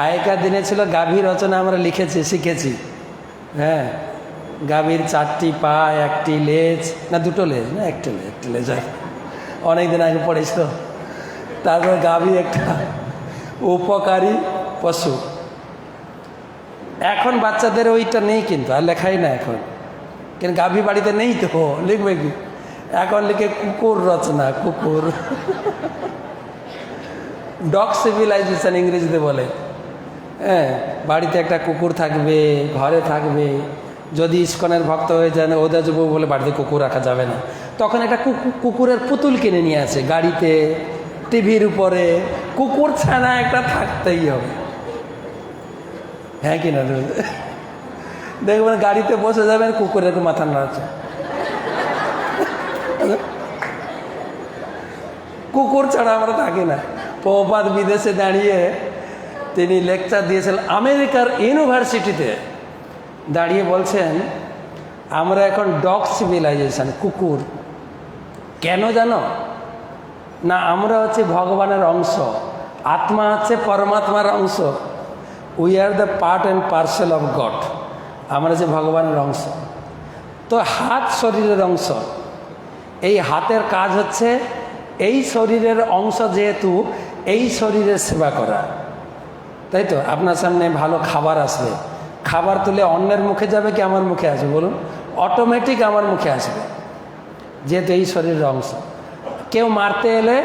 আগেকার দিনে ছিল গাভীর রচনা, আমরা লিখেছি, শিখেছি। হ্যাঁ, গাভীর 4টি পা, 1টি লেজ, না 2টো লেজ, না 1টি লেজ হয়। অনেকদিন আগে পড়েছ তো। তারপর গাভী একটা উপকারী পশু। এখন বাচ্চাদের ওইটা নেই, কিন্তু আর লেখাই না এখন। কিন্তু গাভী বাড়িতে নেই তো, লিখবে কি? এখন লিখে কুকুর রচনা, কুকুর। ডগ সিভিলাইজেশন ইংরেজিতে বলে। হ্যাঁ, বাড়িতে একটা কুকুর থাকবে, ঘরে থাকবে। যদি ইস্কনের ভক্ত হয়ে যান, ওদের যুব বলে বাড়িতে কুকুর রাখা যাবে না, তখন একটা কুকুরের পুতুল কিনে নিয়ে আসে, গাড়িতে, টিভির উপরে কুকুর ছানা একটা থাকতেই হবে। হ্যাঁ কিনা? দেখবেন গাড়িতে বসে যাবেন, কুকুরের মাথা নাড়ছে। কুকুর ছাড়া আমরা থাকি না। প্রভুপাদ বিদেশে দাঁড়িয়ে তিনি লেকচার দিয়েছিলেন আমেরিকার ইউনিভার্সিটিতে, দাঁড়িয়ে বলছেন আমরা এখন ডগ সিভিলাইজেশন, কুকুর। কেন জানো না? আমরা হচ্ছে ভগবানের অংশ, আত্মা হচ্ছে পরমাত্মার অংশ। We are the part and parcel of god. আমরা যে ভগবানের অংশ। তো হাত শরীরের অংশ, এই হাতের কাজ হচ্ছে এই শরীরের অংশ, যেহেতু এই শরীরের সেবা করা, তাই তো? আপনার সামনে ভালো খাবার আসবে, খাবার তুলে অন্যের মুখে যাবে কি আমার মুখে আসবে বলুন? অটোমেটিক আমার মুখে আসবে, যেহেতু এই শরীরের অংশ। কেউ মারতে এলে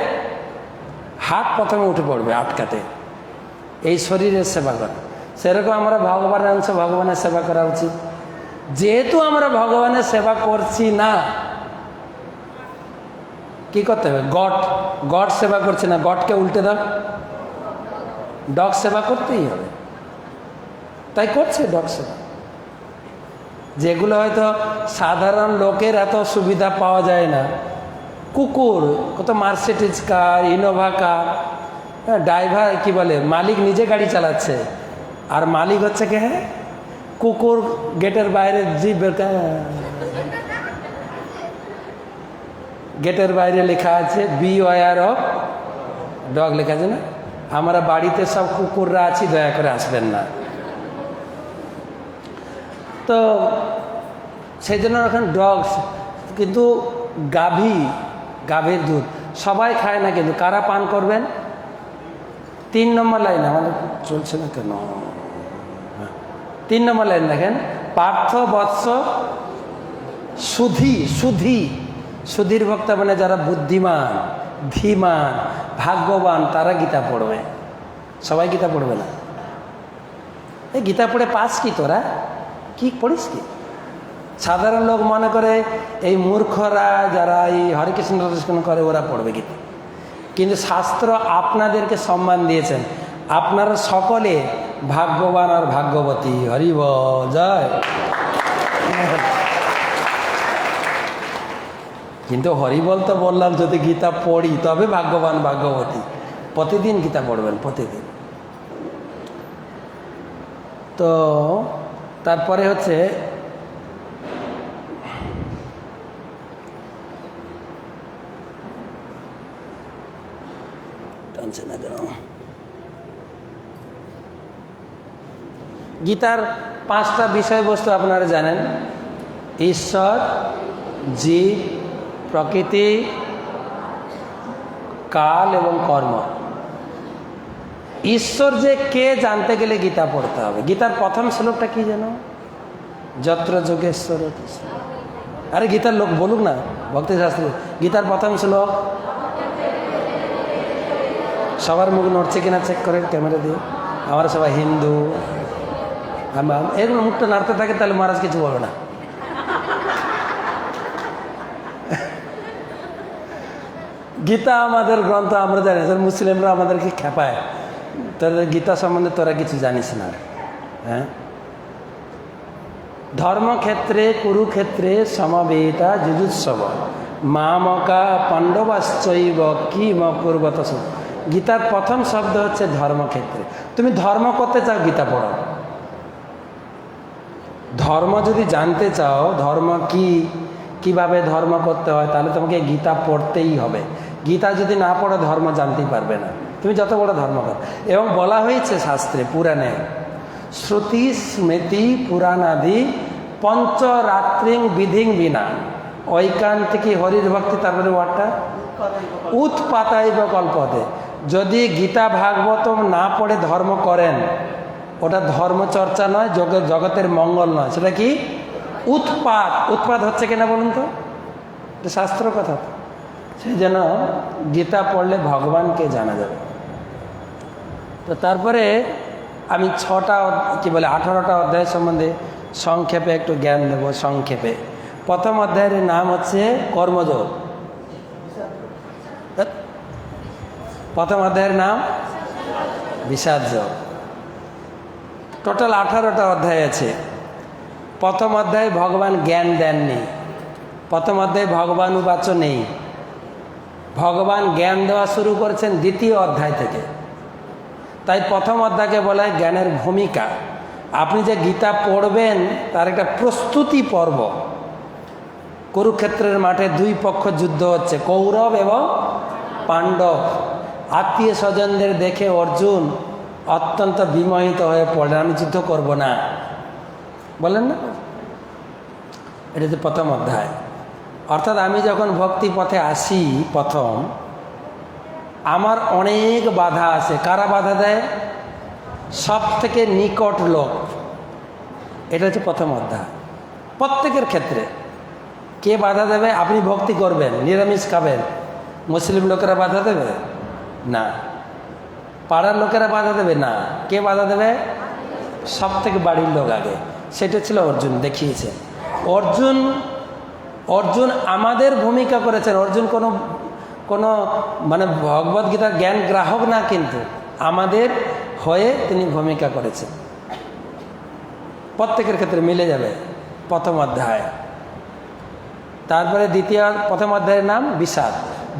হাত প্রথমে উঠে পড়বে আটকাতে, এই শরীরের সেবা করা। সেরকম আমরা ভগবানের অংশ, ভগবানের সেবা করা উচিত। যেহেতু আমরা ভগবানের সেবা করছি না, কি করতে হবে? গড সেবা করছে না, গডকে উল্টে দাও, ডগ সেবা করতেই হবে। তাই করছে ডগ সেবা, যেগুলো হয়তো সাধারণ লোকের এত সুবিধা পাওয়া যায় না। কুকুর, কত মার্সিডিজ কার, ইনোভা কার, ড্রাইভার কি বলে, মালিক নিজে গাড়ি চালাচ্ছে, আর মালিক হচ্ছে কে? কুকুর। গেটের বাইরে গেটের বাইরে লেখা আছে বিওয়্যার অফ ডগ, লেখা আছে না? আমরা বাড়িতে সব কুকুররা আছি, দয়া করে আসবেন না। তো সেই জন্য এখন ডগস। কিন্তু গাভীর দুধ সবাই খায় না, কিন্তু কারা পান করবেন? 3 নম্বর লাইন, আমাদের চলছে না কেন? 3 নম্বর লাইন দেখেন, পার্থ বৎস সুধীর ভক্ত, মানে যারা বুদ্ধিমান, ধীমান, ভাগ্যবান, তারা গীতা পড়বে। সবাই গীতা পড়বে না। এই গীতা পড়ে পাস কি? তোরা কি পড়িস কি? সাধারণ লোক মনে করে এই মূর্খরা যারা এই হরে কৃষ্ণ করে ওরা পড়বে গীতা, কিন্তু শাস্ত্র আপনাদেরকে সম্মান দিয়েছেন। আপনারা সকলে ভাগ্যবান আর ভাগ্যবতী। হরি বল, জয়। কিন্তু হরি বল তো বললাম, যদি গীতা পড়ি তবে ভাগ্যবান ভাগ্যবতী। প্রতিদিন গীতা পড়বেন, প্রতিদিন। তো তারপরে হচ্ছে গীতার 5টা বিষয়বস্তু আপনারা জানেন: ঈশ্বর, জীব, প্রকৃতি, কাল এবং কর্ম। ঈশ্বর যে কে জানতে গেলে গীতা পড়তে হবে। গীতার প্রথম শ্লোকটা কি যেন? যত্র যোগেশ্বর। আরে গীতার লোক বলুক না, ভক্তি শাস্ত্রী। গীতার প্রথম শ্লোক সবার মুখ নড়ছে কিনা চেক করেন ক্যামেরা দিয়ে। আমরা সবাই হিন্দু, এগুলো মুখটা নাড়তে থাকে, তাহলে মহারাজ কিছু বলবে না। গীতা আমাদের গ্রন্থ, আমরা জানি। মুসলিমরা আমাদেরকে খেপায়, তোদের গীতা সম্বন্ধে তোরা কিছু জানিস না। হ্যাঁ, ধর্মক্ষেত্রে কুরুক্ষেত্রে সমবেতা যুজুৎসব মামকা পাণ্ডবাশ্চৈব কি মকুর্বত। গীতার প্রথম শব্দ হচ্ছে ধর্মক্ষেত্রে। তুমি ধর্ম করতে চাও, গীতা পড়ো। ধর্ম যদি জানতে চাও, ধর্ম কি, কিভাবে ধর্ম করতে হয়, তাহলে তোমাকে গীতা পড়তেই হবে। গীতা যদি না পড়ো, ধর্ম জানতেই পারবে না, তুমি যত বড় ধর্ম কর। এবং বলা হয়েছে শাস্ত্রে, পুরাণে, শ্রুতি স্মৃতি পুরাণাদি পঞ্চরাত্রিং বিধিং বিনা ঐকান্তিকী হরির ভক্তি। তারপরে ওয়ার্ডটা উৎপাতাইব কল্পতে। যদি গীতা ভাগবত না পড়ে ধর্ম করেন, ওটা ধর্মচর্চা নয়, জগতের মঙ্গল নয়। সেটা কি? উৎপাত। উৎপাত হচ্ছে কিনা বলুন তো? এটা শাস্ত্র কথা। সেই জন্য গীতা পড়লে ভগবানকে জানা যাবে। তো তারপরে আমি 18টা অধ্যায় সম্বন্ধে সংক্ষেপে একটু জ্ঞান দেব। সংক্ষেপে প্রথম অধ্যায়ের নাম হচ্ছে কর্মযোগ। প্রথম অধ্যায়ের নাম বিষাদ যোগ। টোটাল 18টা অধ্যায় আছে। প্রথম অধ্যায়ে ভগবান জ্ঞান দেননি, প্রথম অধ্যায়ে ভগবান উবাচ নেই। ভগবান জ্ঞান দেওয়া শুরু করেছেন দ্বিতীয় অধ্যায় থেকে। তাই প্রথম অধ্যায়কে বলা হয় জ্ঞানের ভূমিকা। আপনি যে গীতা পড়বেন তার একটা প্রস্তুতি পর্ব। কুরুক্ষেত্রের মাঠে দুই পক্ষ যুদ্ধ হচ্ছে, কৌরব এবং পাণ্ডব। আত্মীয় স্বজনদের দেখে অর্জুন অত্যন্ত বিমোহিত হয়ে পড়লেন, আমি যুদ্ধ করব না, বলেন না। এটা হচ্ছে প্রথম অধ্যায়। অর্থাৎ আমি যখন ভক্তি পথে আসি প্রথম, আমার অনেক বাধা আছে। কারা বাধা দেয়? সব থেকে নিকট লোক। এটা হচ্ছে প্রথম অধ্যায়। প্রত্যেকের ক্ষেত্রে কে বাধা দেবে? আপনি ভক্তি করবেন, নিরামিষ খাবেন, মুসলিম লোকেরা বাধা দেবে না। পাড়ার লোকেরা বাধা দেবে না। কে বাধা দেবে? সব থেকে বাড়ির লোক আগে। সেটা ছিল অর্জুন, দেখিয়েছে। অর্জুন আমাদের ভূমিকা করেছেন। অর্জুন কোনো মানে ভগবদ্গীতার জ্ঞান গ্রাহক না, কিন্তু আমাদের হয়ে তিনি ভূমিকা করেছেন। প্রত্যেকের ক্ষেত্রে মিলে যাবে প্রথম অধ্যায়। তারপরে প্রথম অধ্যায়ের নাম বিষাদ।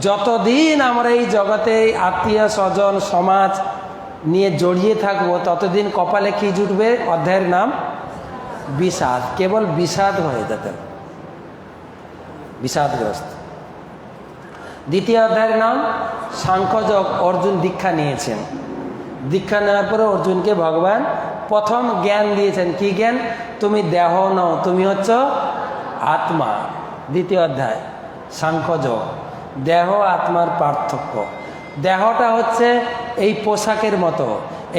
যতদিন আমরা এই জগতে আত্মীয় স্বজন সমাজ নিয়ে জড়িয়ে থাকবো, ততদিন কপালে কি জুটবে? অধ্যায়ের নাম বিষাদ। কেবল বিষাদ হয়ে যেতে, বিষাদগ্রস্ত। দ্বিতীয় অধ্যায়ের নাম সাংখ্যযোগ। অর্জুন দীক্ষা নিয়েছেন। দীক্ষা নেওয়ার পরে অর্জুনকে ভগবান প্রথম জ্ঞান দিয়েছেন। কি জ্ঞান? তুমি দেহ নও, তুমি হচ্ছ আত্মা। দ্বিতীয় অধ্যায় সাংখ্যযোগ। দেহ আত্মার পার্থক্য। দেহটা হচ্ছে এই পোশাকের মতো।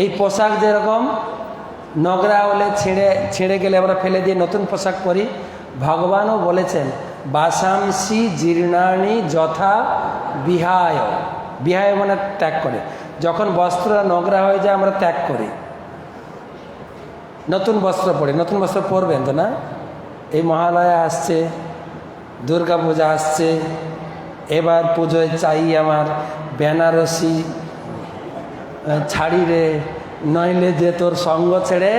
এই পোশাক যেরকম নোংরা হলে ছিঁড়ে গেলে আমরা ফেলে দিয়ে নতুন পোশাক পরি, ভগবানও বলেছেন বাসাংসি জীর্ণানি যথা বিহায়। বিহায় মানে ত্যাগ করে। যখন বস্ত্র নোংরা হয়ে যায় আমরা ত্যাগ করি, নতুন বস্ত্র পরি। নতুন বস্ত্র পরবেন তো না? এই মহালয়া আসছে, দুর্গা পূজা আসছে, এবার পুজোয় চাই আমার বেনারসি ছাড়ি রে, নইলে যে তোর সঙ্গ ছেড়ে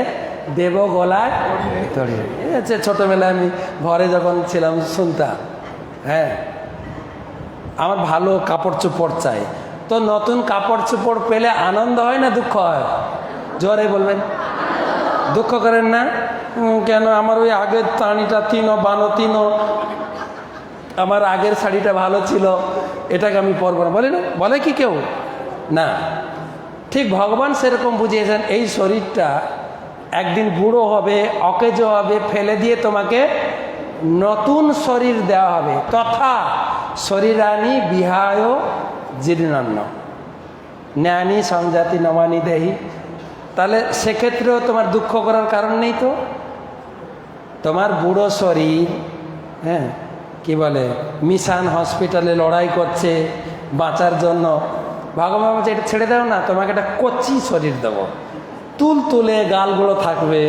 দেব গলায় তড়িয়ে। ঠিক আছে, ছোটোবেলায় আমি ঘরে যখন ছিলাম শুনতাম। হ্যাঁ, আমার ভালো কাপড় চোপড় চাই। তো নতুন কাপড় চোপড় পেলে আনন্দ হয় না দুঃখ হয়? জোরে বলবেন। দুঃখ করেন না কেন? আমার ওই আগের তাঁড়িটা বানো আমার আগের শাড়িটা ভালো ছিল, এটাকে আমি পরব না, বলে না? বলে কি কেউ? না। ঠিক ভগবান সেরকম বুঝিয়েছেন, এই শরীরটা একদিন বুড়ো হবে, অকেজো হবে, ফেলে দিয়ে তোমাকে নতুন শরীর দেওয়া হবে। তথা শরীরানি বিহায় জীর্ণান্ন ন্যানি সংজাতি নমানি দেহি। তাহলে সেক্ষেত্রেও তোমার দুঃখ করার কারণ নেই তো। তোমার বুড়ো শরীর, হ্যাঁ, কি বলে, মিশন হসপিটালে লড়াই করছে বাঁচার জন্য। ভগবান বলছে এটা ছেড়ে দাও না, তোমাকে একটা কচি শরীর দেবো, তুলে গালগুলো থাকবে,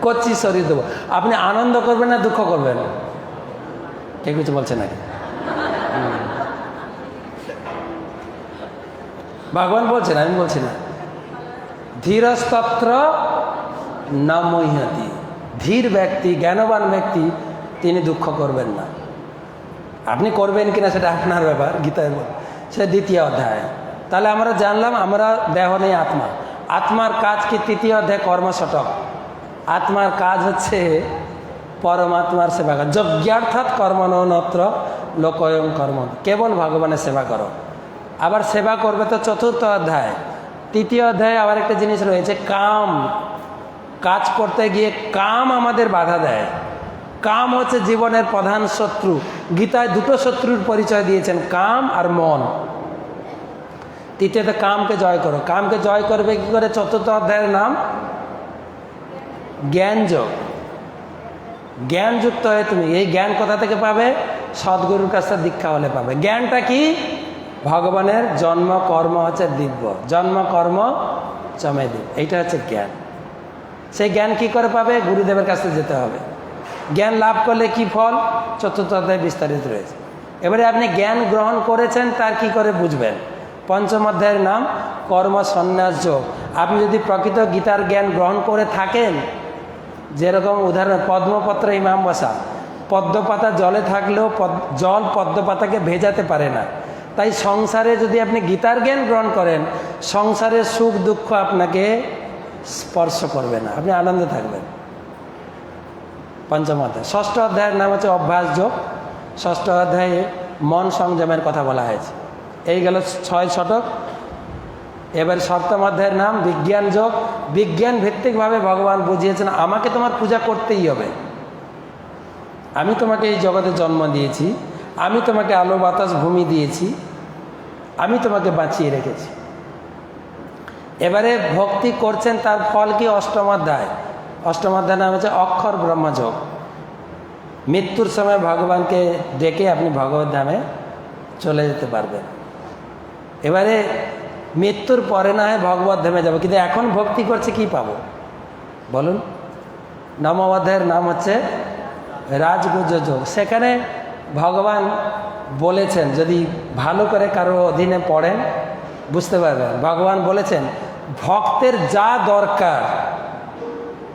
কচি শরীর দেবো। আপনি আনন্দ করবেন না দুঃখ করবেন? কে কিছু বলছে নাকি? ভগবান বলছেন, আমি বলছি না। ধীরস্তত্র না মহ্যতি। ধীর ব্যক্তি, জ্ঞানবান ব্যক্তি, তিনি দুঃখ করবেন না। আপনি করবেন কিনা সেটা আপনার ব্যাপার। গীতায় সে দ্বিতীয় অধ্যায়। তাহলে আমরা জানলাম আমরা দেহ নেই, আত্মা। আত্মার কাজ কি? তৃতীয় অধ্যায় কর্মশতক। আত্মার কাজ হচ্ছে পরমাত্মার সেবা করা। যজ্ঞার্থাৎ কর্মণত্র লোকয়ং কর্ম। কেবল ভগবানের সেবা করো। আবার সেবা করবে তো চতুর্থ অধ্যায়। তৃতীয় অধ্যায়ে আবার একটা জিনিস রয়েছে, কাম। কাজ করতে গিয়ে কাম আমাদের বাধা দেয়। কাম হচ্ছে জীবনের প্রধান শত্রু। গীতায় দুটো শত্রুর পরিচয় দিয়েছেন, কাম আর মন। তৃতীয়তে কামকে জয় করো। কামকে জয় করবে কি করে? চতুর্থ অধ্যায়ের নাম জ্ঞানযোগ। জ্ঞানযুক্ত হয়ে তুমি, এই জ্ঞান কোথা থেকে পাবে? সদ্গুরুর কাছ থেকে দীক্ষা হলে পাবে। জ্ঞানটা কি? ভগবানের জন্ম কর্ম হচ্ছে দিব্য, জন্ম কর্ম চমে দিব্য, এইটা হচ্ছে জ্ঞান। সেই জ্ঞান কি করে পাবে? গুরুদেবের কাছে যেতে হবে। জ্ঞান লাভ করলে কি ফল? চতুর্থ অধ্যায়ে বিস্তারিত রয়েছে। এবারে আপনি জ্ঞান গ্রহণ করেছেন, তার কি করে বুঝবেন? পঞ্চম অধ্যায়ের নাম কর্ম সন্ন্যাস যোগ। আপনি যদি প্রকৃত গীতার জ্ঞান গ্রহণ করে থাকেন, যেরকম উদাহরণ পদ্মপত্র ইমাম বসা, পদ্মপাতা জলে থাকলেও জল পদ্মপাতাকে ভেজাতে পারে না। তাই সংসারে যদি আপনি গীতার জ্ঞান গ্রহণ করেন, সংসারের সুখ দুঃখ আপনাকে স্পর্শ করবে না, আপনি আনন্দে থাকবেন। পঞ্চম অধ্যায়। ষষ্ঠ অধ্যায়ের নাম হচ্ছে অভ্যাস যোগ। ষষ্ঠ অধ্যায়ে মন সংযমের কথা বলা হয়েছে। এই গেল 6 শতক। এবার সপ্তম অধ্যায়ের নাম বিজ্ঞান যোগ। বিজ্ঞান ভিত্তিকভাবে ভগবান বুঝিয়েছেন আমাকে তোমার পূজা করতেই হবে। আমি তোমাকে এই জগতে জন্ম দিয়েছি, আমি তোমাকে আলো বাতাস ভূমি দিয়েছি, আমি তোমাকে বাঁচিয়ে রেখেছি। এবারে ভক্তি করছেন, তার ফল কি? অষ্টম অধ্যায়। অষ্টম অধ্যায় নাম হচ্ছে অক্ষর ব্রহ্মযোগ। মৃত্যুর সময় ভগবানকে ডেকে আপনি ভগবত ধামে চলে যেতে পারবেন। এবারে মৃত্যুর পরে না হয় ভগবত ধামে যাবো, কিন্তু এখন ভক্তি করছে কি পাবো বলুন? নবম অধ্যায়ের নাম হচ্ছে রাজগুজ্জ যোগ। সেখানে ভগবান বলেছেন, যদি ভালো করে কারো অধীনে পড়েন বুঝতে পারবেন। ভগবান বলেছেন ভক্তের যা দরকার,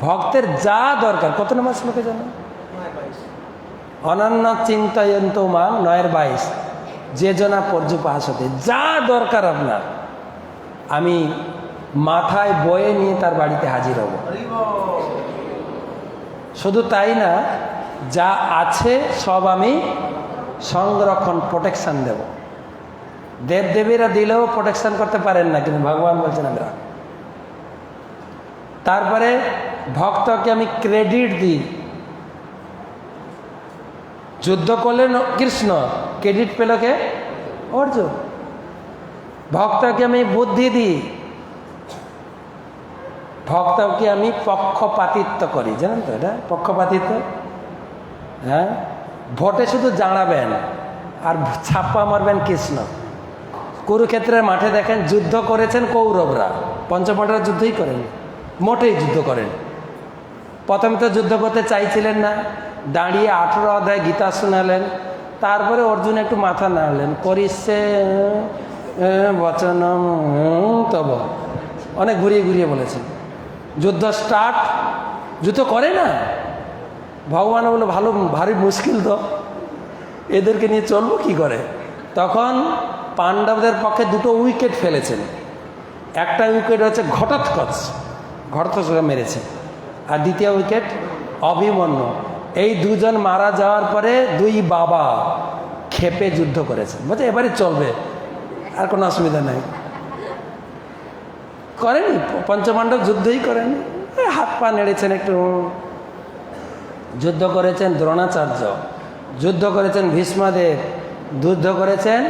ভক্তের যা দরকার, কত নম্বর শ্লোকে জানো? অনন্য চিন্তয়ন্ত মাং 9-22, যে জনা পর্যুপাস হতে, যা দরকার আপনার আমি মাথায় বয়ে নিয়ে তার বাড়িতে হাজির হব। শুধু তাই না, যা আছে সব আমি সংরক্ষণ, প্রোটেকশন দেব। দেবদেবীরা দিলেও প্রোটেকশন করতে পারেন না, কিন্তু ভগবান বলছেন আমরা। তারপরে ভক্তকে আমি ক্রেডিট দিই। যুদ্ধ করলেন কৃষ্ণ, ক্রেডিট পেল কে? অর্জুন। ভক্তকে আমি বুদ্ধি দিই, ভক্তকে আমি পক্ষপাতিত্ব করি। জানেন তো এটা পক্ষপাতিত্ব? হ্যাঁ, ভোটে শুধু জানাবেন আর ছাপ্পা মারবেন কৃষ্ণ। কুরুক্ষেত্রের মাঠে দেখেন যুদ্ধ করেছেন কৌরবরা, পঞ্চপাণ্ডবরা যুদ্ধই করেন, মোটেই যুদ্ধ করেন। প্রথমে তো যুদ্ধ করতে চাইছিলেন না, দাঁড়িয়ে 18 অধ্যায় গীতা শোনালেন। তারপরে অর্জুন একটু মাথা নাড়লেন, করিসে বচন তব, অনেক ঘুরিয়ে ঘুরিয়ে বলেছেন। যুদ্ধ স্টার্ট, যুদ্ধ করে না। ভগবান বললো ভালো ভারী মুশকিল তো, এদেরকে নিয়ে চলবো কি করে। তখন পাণ্ডবদের পক্ষে 2টো উইকেট ফেলেছেন। একটা উইকেট হচ্ছে ঘটোৎকচ, ঘটোৎকচকে মেরেছে, আর দ্বিতীয় উইকেট অভিমন্যু। এই দুজন মারা যাওয়ার পরে 2 বাবা ক্ষেপে যুদ্ধ করেছে, বলছে এবারে চলবে, আর কোনো অসুবিধা নাই। করেনি, পঞ্চপাণ্ডব যুদ্ধই করেনি, হাত পা নেড়েছেন একটু। যুদ্ধ করেছেন দ্রোণাচার্য, যুদ্ধ করেছেন ভীষ্মদেব, যুদ্ধ করেছেন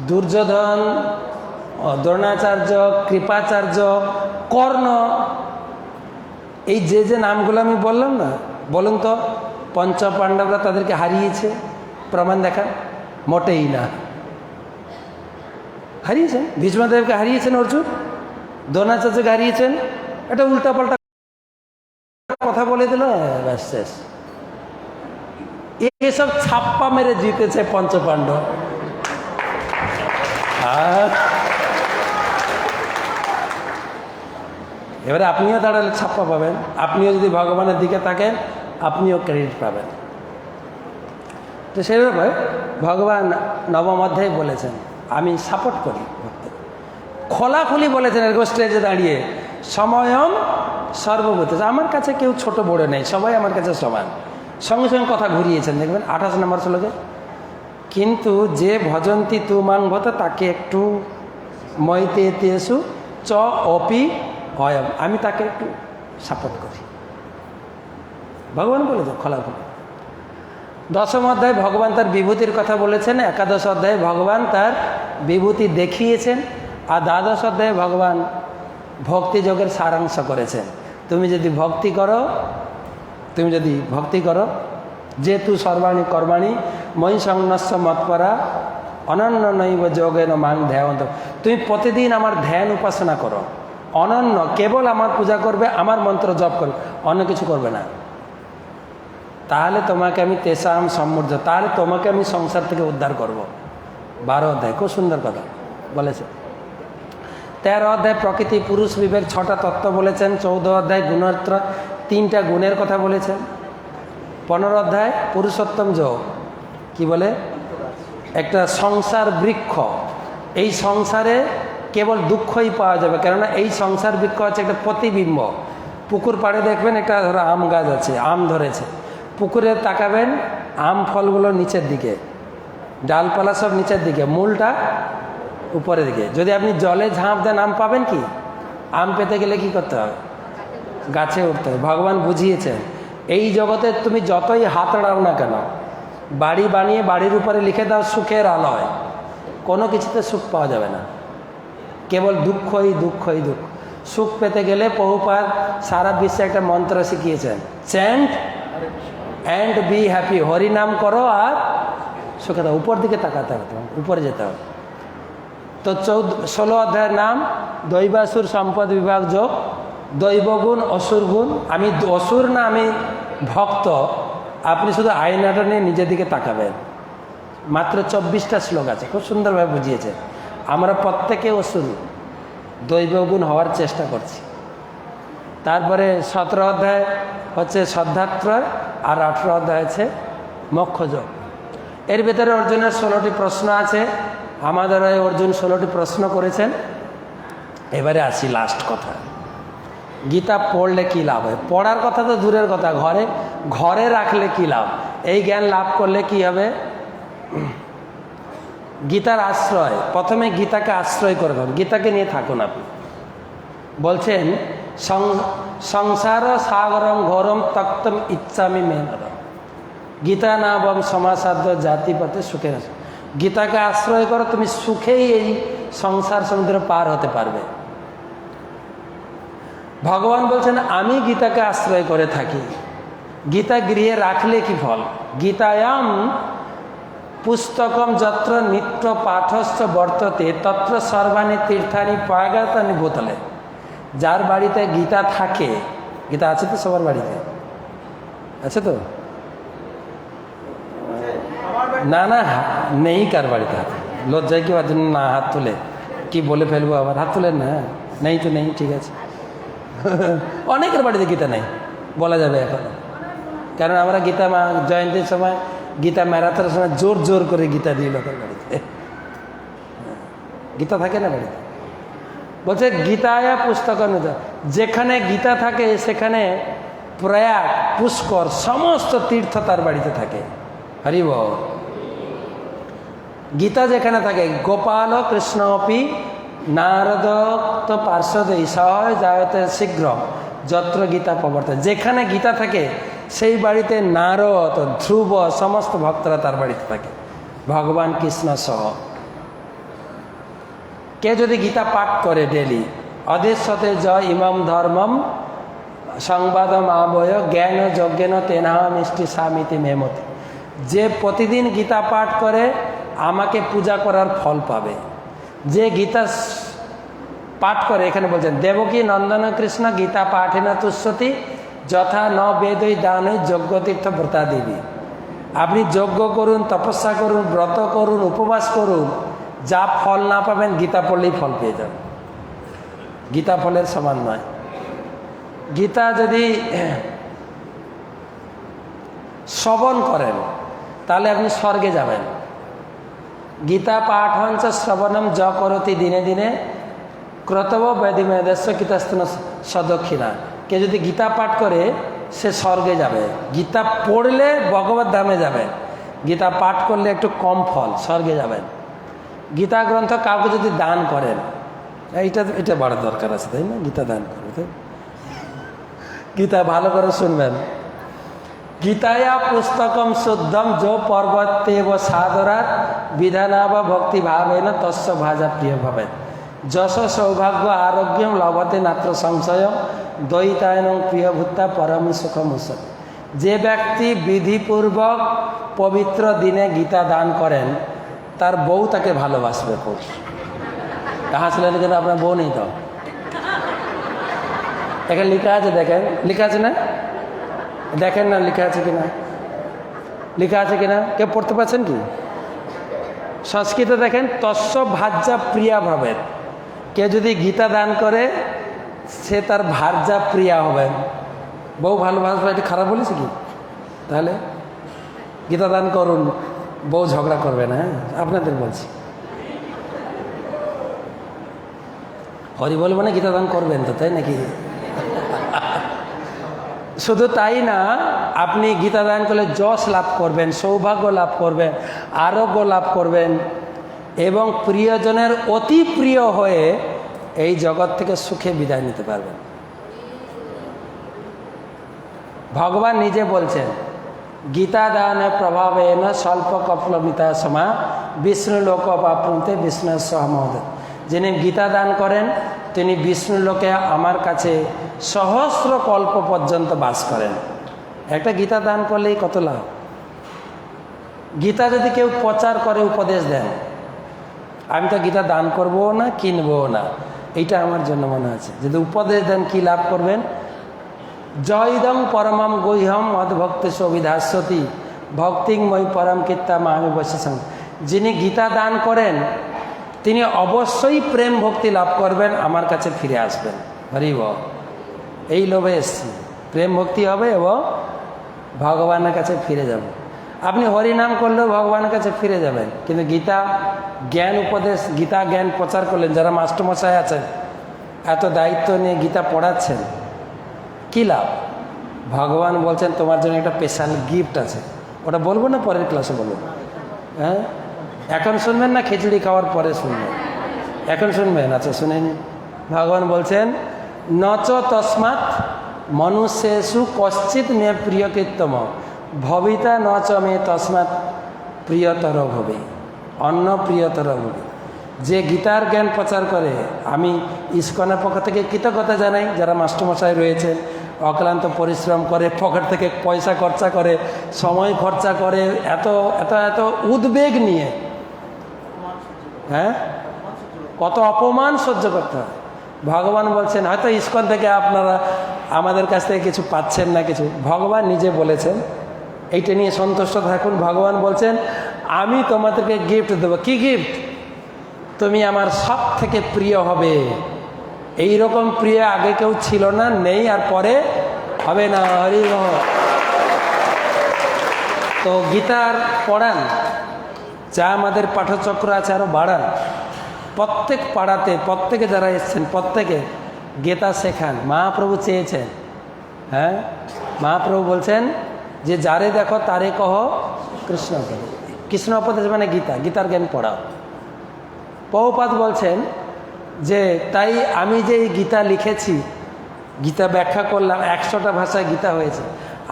দুর্যোধন, দ্রোণাচার্য, কৃপাচার্য, কর্ণ। এই যে নামগুলো আমি বললাম না, বলুন তো পঞ্চপাণ্ডবরা তাদেরকে হারিয়েছে? প্রমাণ দেখান। মোটেই না। হারিয়েছেন, ভীষ্মদেবকে হারিয়েছেন অর্জুন, দ্রোণাচার্যকে হারিয়েছেন। এটা উল্টাপাল্টা কথা বলে দিল, ব্যাস শেষ। এসব ছাপ্পা মেরে জিতেছে পঞ্চপাণ্ডব। আর এবারে আপনিও দাঁড়ালে ছাপ্পা পাবেন, আপনিও যদি ভগবানের দিকে থাকেন আপনিও ক্রেডিট পাবেন। তো সেইভাবে ভগবান নবম অধ্যায়ে বলেছেন আমি সাপোর্ট করি। খোলাখুলি বলেছেন এরকম স্টেজে দাঁড়িয়ে, সময়ম সর্বভূত, আমার কাছে কেউ ছোট বড় নেই, সবাই আমার কাছে সমান। সঙ্গে সঙ্গে কথা ঘুরিয়েছেন, দেখবেন 28 নম্বর শ্লোকে। কিন্তু যে ভজন্তি তু মাং ভত, তাকে একটু মইতে এসু চ অপি অয়ম, আমি তাকে একটু সাপোর্ট করি। ভগবান বলেছেন খোলাখুলি। 10ম অধ্যায়ে ভগবান তার বিভূতির কথা বলেছেন, 11 অধ্যায়ে ভগবান তার বিভূতি দেখিয়েছেন, আর 12 অধ্যায়ে ভগবান ভক্তিযোগের সারাংশ করেছেন। তুমি যদি ভক্তি করো যেহেতু সর্বাণী কর্মাণী ময়ি সংন্যস্য মৎপরা অনন্য নৈব যোগেন মাং ধ্যায়ন্ত। তুমি প্রতিদিন আমার ধ্যান উপাসনা করো, অনন্য, কেবল আমার পূজা করবে, আমার মন্ত্র জপ করবে, অন্য কিছু করবে না। তাহলে তোমাকে আমি তেসাম সম্মূর্ধ, তাহলে তোমাকে আমি সংসার থেকে উদ্ধার করব। 12 অধ্যায়, খুব সুন্দর কথা বলেছে। 13 অধ্যায় প্রকৃতি পুরুষ বিবেক 6টা তত্ত্ব বলেছেন। 14 অধ্যায় গুণত্র 3টা গুণের কথা বলেছেন। 15 অধ্যায় পুরুষোত্তম যোগ, কি বলে, একটা সংসার বৃক্ষ, এই সংসারে কেবল দুঃখই পাওয়া যাবে, কেননা এই সংসার বৃক্ষ হচ্ছে একটা প্রতিবিম্ব। পুকুর পাড়ে দেখবেন একটা ধরো আম গাছ আছে, আম ধরেছে, পুকুরে তাকাবেন আম ফলগুলো নিচের দিকে, ডালপালা সব নিচের দিকে, মূলটা উপরের দিকে। যদি আপনি জলে ঝাঁপ দেন আম পাবেন কি? আম পেতে গেলে কি করতে হবে? গাছে উঠতে হবে। ভগবান বুঝিয়েছেন এই জগতে তুমি যতই হাতড়াও না কেন, বাড়ি বানিয়ে বাড়ির উপরে লিখে দাও সুখের আলয়, কোনো কিছুতে সুখ পাওয়া যাবে না, কেবল দুঃখই দুঃখই দুঃখ। সুখ পেতে গেলে প্রভুপাদ সারা বিশ্বে একটা মন্ত্র শিখিয়েছেন, চ্যান্ট অ্যান্ড বি হ্যাপি, হরিনাম করো আর সুখে দাও। উপর দিকে তাকাতে হবে, তোমার উপরে যেতে হবে। তো 16 অধ্যায়ের নাম দৈবাসুর সম্পদ বিভাগ যোগ, দৈবগুণ অসুর গুণ। আমি অসুর না, আমি ভক্ত। আপনি শুধু আয়নাটা নিয়ে নিজের দিকে তাকাবেন। মাত্র 24টা শ্লোক আছে, খুব সুন্দরভাবে বুঝিয়েছে। আমরা প্রত্যেকে অসুর, দৈবগুণ হওয়ার চেষ্টা করছি। তারপরে 17 অধ্যায় হচ্ছে শ্রদ্ধাত্রয়, আর 18 অধ্যায় আছে মোক্ষযোগ। এর ভেতরে অর্জুনের 16টি প্রশ্ন আছে। আমাদের অর্জুন 16টি প্রশ্ন করেছেন। এবারে আসি লাস্ট কথা, গীতা পড়লে কি লাভ হয়? পড়ার কথা তো দূরের কথা, ঘরে রাখলে কি লাভ? এই জ্ঞান লাভ করলে কি হবে? গীতার আশ্রয়, প্রথমে গীতাকে আশ্রয় করে দেন, গীতাকে নিয়ে থাকুন আপনি। বলছেন সংসার সাগরম ঘোরম তক্তম ইচ্ছামি মেনরম, গীতা নাবম সমাসাধ্য জাতিপথে সুখের। গীতাকে আশ্রয় করো, তুমি সুখেই এই সংসার সমুদ্র পার হতে পারবে। ভগবান বলছেন আমি গীতাকে আশ্রয় করে থাকি। গীতা গৃহে রাখলে কি ফল? গীতায়াম পুস্তকম যত্র নিত্য পাঠস্থ বর্ততে তত্র সর্বাণী তীর্থানি পাগাতানি বোতলে। যার বাড়িতে গীতা থাকে, গীতা আছে তো সবার বাড়িতে আছে তো? না না নেই কার বাড়িতে হাত, লজ্জায় কি জন্য না হাত তুলে কি বলে ফেলবো আবার, হাত তুলেন না, নেই তো নেই, ঠিক আছে। অনেকের বাড়িতে গীতা নেই বলা যাবে এখন, কারণ আমরা গীতা জয়ন্তীর সময়, গীতা ম্যারাথনের সময় জোর জোর করে গীতা দিই লোকের বাড়িতে। গীতা থাকে না বাড়িতে? বলছে গীতায়া পুস্তক, যেখানে গীতা থাকে সেখানে প্রয়াগ পুষ্কর সমস্ত তীর্থ তার বাড়িতে থাকে। হরি বল। গীতা যেখানে থাকে, গোপাল কৃষ্ণ অপি নারদ তো পার্শ্বদেই সহ যায়তে শীঘ্র যত্র গীতা প্রবর্তন। যেখানে গীতা থাকে সেই বাড়িতে নারদ ধ্রুব সমস্ত ভক্তরা তার বাড়িতে থাকে, ভগবান কৃষ্ণ সহ। কে যদি গীতা পাঠ করে ডেলি, অদেশতে জ ইমম ধর্মম সংবাদম আবয় জ্ঞান যজ্ঞেন তেনাহ মিষ্টি স্বামীতি মেমতি। যে প্রতিদিন গীতা পাঠ করে আমাকে পূজা করার ফল পাবে। যে গীতা পাঠ করে, এখানে বলছেন দেবকী নন্দন কৃষ্ণ গীতা পাঠেনা তুষ্যতি যথা ন বেদই দানই যজ্ঞতীর্থ ব্রতা দেবী। আপনি যজ্ঞ করুন, তপস্যা করুন, ব্রত করুন, উপবাস করুন, যা ফল না পাবেন গীতা পড়লেই ফল পেয়ে যাবেন। গীতা ফলের সমান নয়। গীতা যদি শ্রবণ করেন তাহলে আপনি স্বর্গে যাবেন। গীতা পাঠঞ্চ শ্রবণম য করতি দিনে দিনে ক্রতব বেদিমেদস্য কীতাস্তন সদক্ষিণা। কে যদি গীতা পাঠ করে সে স্বর্গে যাবে। গীতা পড়লে ভগবত ধামে যাবে, গীতা পাঠ করলে একটু কম ফল, স্বর্গে যাবেন। গীতা গ্রন্থ কাউকে যদি দান করেন, এটা বড় দরকার আছে, তাই না? গীতা দান করবে, গীতা ভালো করে শুনবেন। গীতায়া পুস্তকম শুদ্ধম যো পর্বতেব সাদরাত বিধানাবা ভক্তি ভাবেন তস্য ভাজা প্রিয় ভাবেন যশ সৌভাগ্য আরোগ্যম লভতে নাত্র সংশয় দ্বৈতায়ন প্রিয় ভূতা পরম সুখম উৎসব। যে ব্যক্তি বিধিপূর্বক পবিত্র দিনে গীতা দান করেন তার বউ তাকে ভালোবাসবে খুব। হাসলেন কেন? আপনার বউ নেই তো? এখানে লেখা আছে, দেখেন লেখা আছে না? দেখেন না লেখা আছে কিনা, লেখা আছে কিনা? কেউ পড়তে পারছেন কি? সংস্কৃতে দেখেন, তস্য ভার্যা প্রিয়া ভাবেন। কেউ যদি গীতা দান করে সে তার ভার্যা প্রিয়া হবেন। বউ ভালোবাসবে, এটা খারাপ বলেছে কি? তাহলে গীতা দান করুন, বউ ঝগড়া করবে না। আপনাদের বলছি, হরি বলবো না, গীতা দান করবেন তো, তাই নাকি? শুধু তাই না, আপনি গীতা দান করলে যশ লাভ করবেন, সৌভাগ্য লাভ করবেন, আরোগ্য লাভ করবেন এবং প্রিয়জনের অতি প্রিয় হয়ে এই জগৎ থেকে সুখে বিদায় নিতে পারবেন। ভগবান নিজে বলছেন, গীতা দানে প্রভাবেন স্বল্প কপ্লমিতা সমা বিষ্ণু লোক প্রাপ্নুতে বিষ্ণু সহমদ। যিনি গীতা দান করেন তিনি বিষ্ণু লোকে আমার কাছে সহস্র কল্প পর্যন্ত বাস করেন। একটা গীতা দান করলেই কত লাভ। গীতা যদি কেউ প্রচার করে, উপদেশ দেন, আমি তো গীতা দান করবো না, কিনবো না, এইটা আমার জন্য মনে আছে। যদি উপদেশ দেন কি লাভ করবেন? জয়দং পরমম গৈহম অদ্ভক্তি সবিধাস্যতি ভক্তিময় পরম কীর্তা আমি বসেছেন। যিনি গীতা দান করেন তিনি অবশ্যই প্রেম ভক্তি লাভ করবেন, আমার কাছে ফিরে আসবেন। হরিব, এই লোভে এসছি, প্রেম ভক্তি হবে এবং ভগবানের কাছে ফিরে যাব। আপনি হরিনাম করলেও ভগবানের কাছে ফিরে যাবেন, কিন্তু গীতা জ্ঞান উপদেশ, গীতা জ্ঞান প্রচার করলেন, যারা মাস্টারমশাই আছেন এত দায়িত্ব নিয়ে গীতা পড়াচ্ছেন, কী লাভ? ভগবান বলছেন তোমার জন্য একটা স্পেশাল গিফট আছে। ওটা বলবো না, পরের ক্লাসে বলবো। হ্যাঁ, এখন শুনবেন না খিচুড়ি খাওয়ার পরে শুনবেন? এখন শুনবেন? আচ্ছা শুনে নিন। ভগবান বলছেন, নচ তস্মাৎ মনুষ্যেষু কশ্চিৎ মে প্রিয়কৃত্তম ভবিতা নচ মে তস্মাৎ প্রিয়তর ভবে, অন্য প্রিয়তর ভবে। যে গীতার জ্ঞান প্রচার করে, আমি ইস্কনের পক্ষ থেকে কৃতজ্ঞতা জানাই। যারা মাস্টারমশাই রয়েছেন, অক্লান্ত পরিশ্রম করে, পকেট থেকে পয়সা খরচা করে, সময় খরচা করে, এত এত এত উদ্বেগ নিয়ে, হ্যাঁ, কত অপমান সহ্য করতে হয়। ভগবান বলছেন হয়তো ইস্কন থেকে আপনারা আমাদের কাছ থেকে কিছু পাচ্ছেন না, কিছু ভগবান নিজে বলেছেন, এইটা নিয়ে সন্তুষ্ট থাকুন। ভগবান বলছেন আমি তোমাদেরকে গিফট দেবো। কি গিফট? তুমি আমার সব থেকে প্রিয় হবে। এই রকম প্রিয় আগে কেউ ছিল না, নেই, আর পরে হবে না। হরি বল। তো গীতার পড়ান, যা আমাদের পাঠচক্র আছে আরও বাড়ান। প্রত্যেক পাড়াতে, প্রত্যেকে যারা এসছেন প্রত্যেকে গীতা শেখান। মহাপ্রভু চেয়েছেন, হ্যাঁ, মহাপ্রভু বলছেন যে যারে দেখো তারে কহ কৃষ্ণ। কৃষ্ণ উপদেশ মানে গীতা, গীতার জ্ঞান পড়াও। প্রভুপাদ বলছেন যে তাই আমি যে এই গীতা লিখেছি, গীতা ব্যাখ্যা করলাম, 100টা ভাষায় গীতা হয়েছে।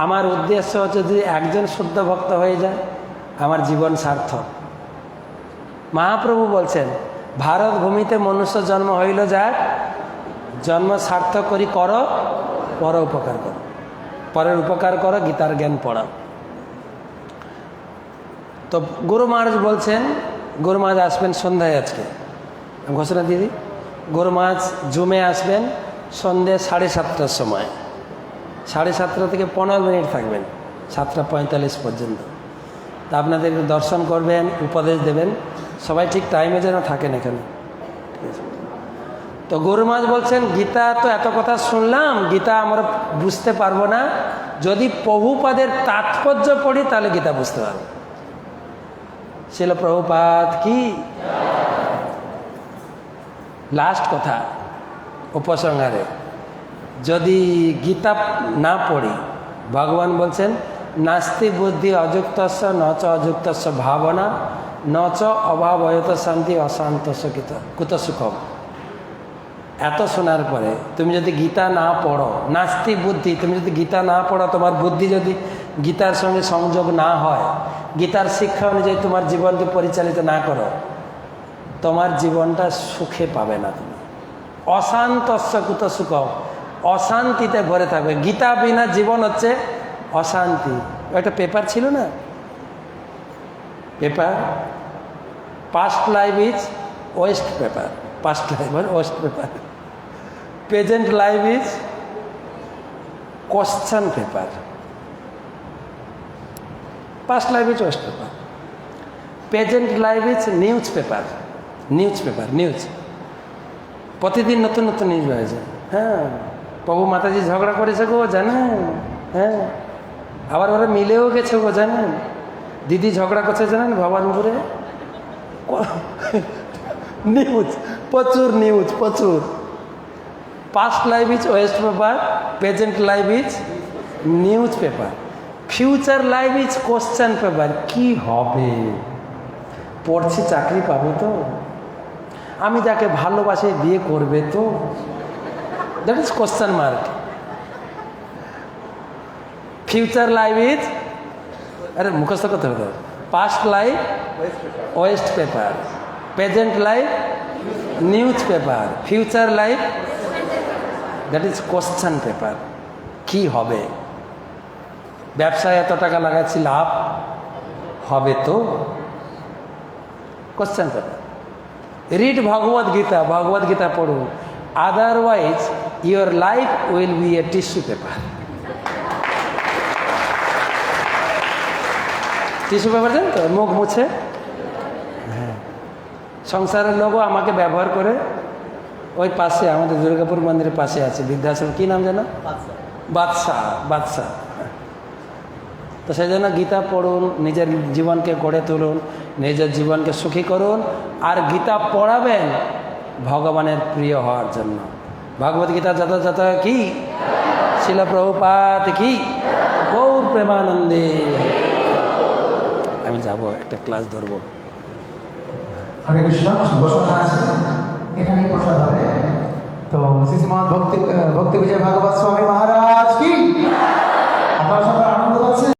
আমার উদ্দেশ্য হচ্ছে যদি একজন শুদ্ধ ভক্ত হয়ে যায় আমার জীবন সার্থক। মহাপ্রভু বলছেন ভারত ভূমিতে মনুষ্য জন্ম হইল যাক, জন্ম সার্থক করি করো, পর উপকার করো, পরের উপকার করো, গীতার জ্ঞান পড়াও। তো গুরু মহারাজ বলছেন, গুরু মহারাজ আসবেন সন্ধ্যায়, আজকে ঘোষণা দিদি, গুরু মহারাজ জুমে আসবেন সন্ধ্যে 7:30টার সময়। 7:30 থেকে 15 মিনিট থাকবেন 7:45 পর্যন্ত। তা আপনাদের দর্শন করবেন, উপদেশ দেবেন। সবাই ঠিক টাইমে যেন থাকেন এখানে। তো গুরু মহারাজ বলছেন গীতা তো এত কথা শুনলাম, গীতা আমরা বুঝতে পারবো না, যদি প্রভুপাদের তাৎপর্য পড়ি তাহলে গীতা বুঝতে পারবো। শিল প্রভুপাদ কি। লাস্ট কথা উপসংহারে, যদি গীতা না পড়ি, ভগবান বলছেন নাস্তি বুদ্ধি অযুক্তস্য নচ অযুক্তস্য ভাবনা নচ অভাবয়ত শান্তি অশান্তস্য কুত সুখম। এত শোনার পরে তুমি যদি গীতা না পড়ো, নাস্তি বুদ্ধি, তুমি যদি গীতা না পড়ো, তোমার বুদ্ধি যদি গীতার সঙ্গে সংযোগ না হয়, গীতার শিক্ষা অনুযায়ী তোমার জীবনকে পরিচালিত না করো, তোমার জীবনটা সুখে পাবে না। তুমি অশান্তস্য কুত সুখম, অশান্তিতে ভরে থাকবে। গীতা বিনা জীবন হচ্ছে অশান্তি। একটা পেপার ছিল না, paper, past life is waste paper, past life আর waste paper, present life is question paper, past life is waste paper, present life is newspaper, newspaper, news, প্রতিদিন নতুন নতুন নিউজ হয়েছে। হ্যাঁ, প্রভু মাতাজি ঝগড়া করেছে গো জানেন, হ্যাঁ, আবার ওরা মিলেও গেছে গো জানেন, দিদি ঝগড়া করছে জানেন ভবানপুরে, নিউজ, প্রচুর নিউজ, প্রচুর। Past life is waste paper, present life is news paper, future life is question paper. কি হবে? পড়ছি চাকরি পাবো তো, আমি যাকে ভালোবাসে বিয়ে করবে তো, that is question mark. Future life is, আরে মুখস্থ করতে হবে, past life West paper, present life news paper, future life that is question paper. কি হবে? ব্যবসায় এত টাকা লাগাচ্ছি, লাভ হবে তো, কোশ্চেন পেপার। রিড ভগবদ গীতা, ভগবদ গীতা পড়ুন, otherwise your life will B A tissue paper. Tissue paper জানেন তো, মুখ মুছে। হ্যাঁ, সংসারের লোকও আমাকে ব্যবহার করে। ওই পাশে আমাদের দুর্গাপুর মন্দিরের পাশে আছে বৃদ্ধাশ্রম, কী নাম জানো? বাদশাহ, বাদশাহ। তো সেই জন্য গীতা পড়ুন, নিজের জীবনকে গড়ে তুলুন, নিজের জীবনকে সুখী করুন, আর গীতা পড়াবেন ভগবানের প্রিয় হওয়ার জন্য। ভগবদ গীতা যথাযথ কি? শিল প্রভুপাদ কি? গৌর প্রেমানন্দে। আমি যাব, একটা ক্লাস ধরবো। হরে কৃষ্ণ, বসনা আছে এখানেই প্রসাদ হবে। তো শ্রী শ্রীমৎ ভক্তি বিজয় ভাগবত স্বামী মহারাজ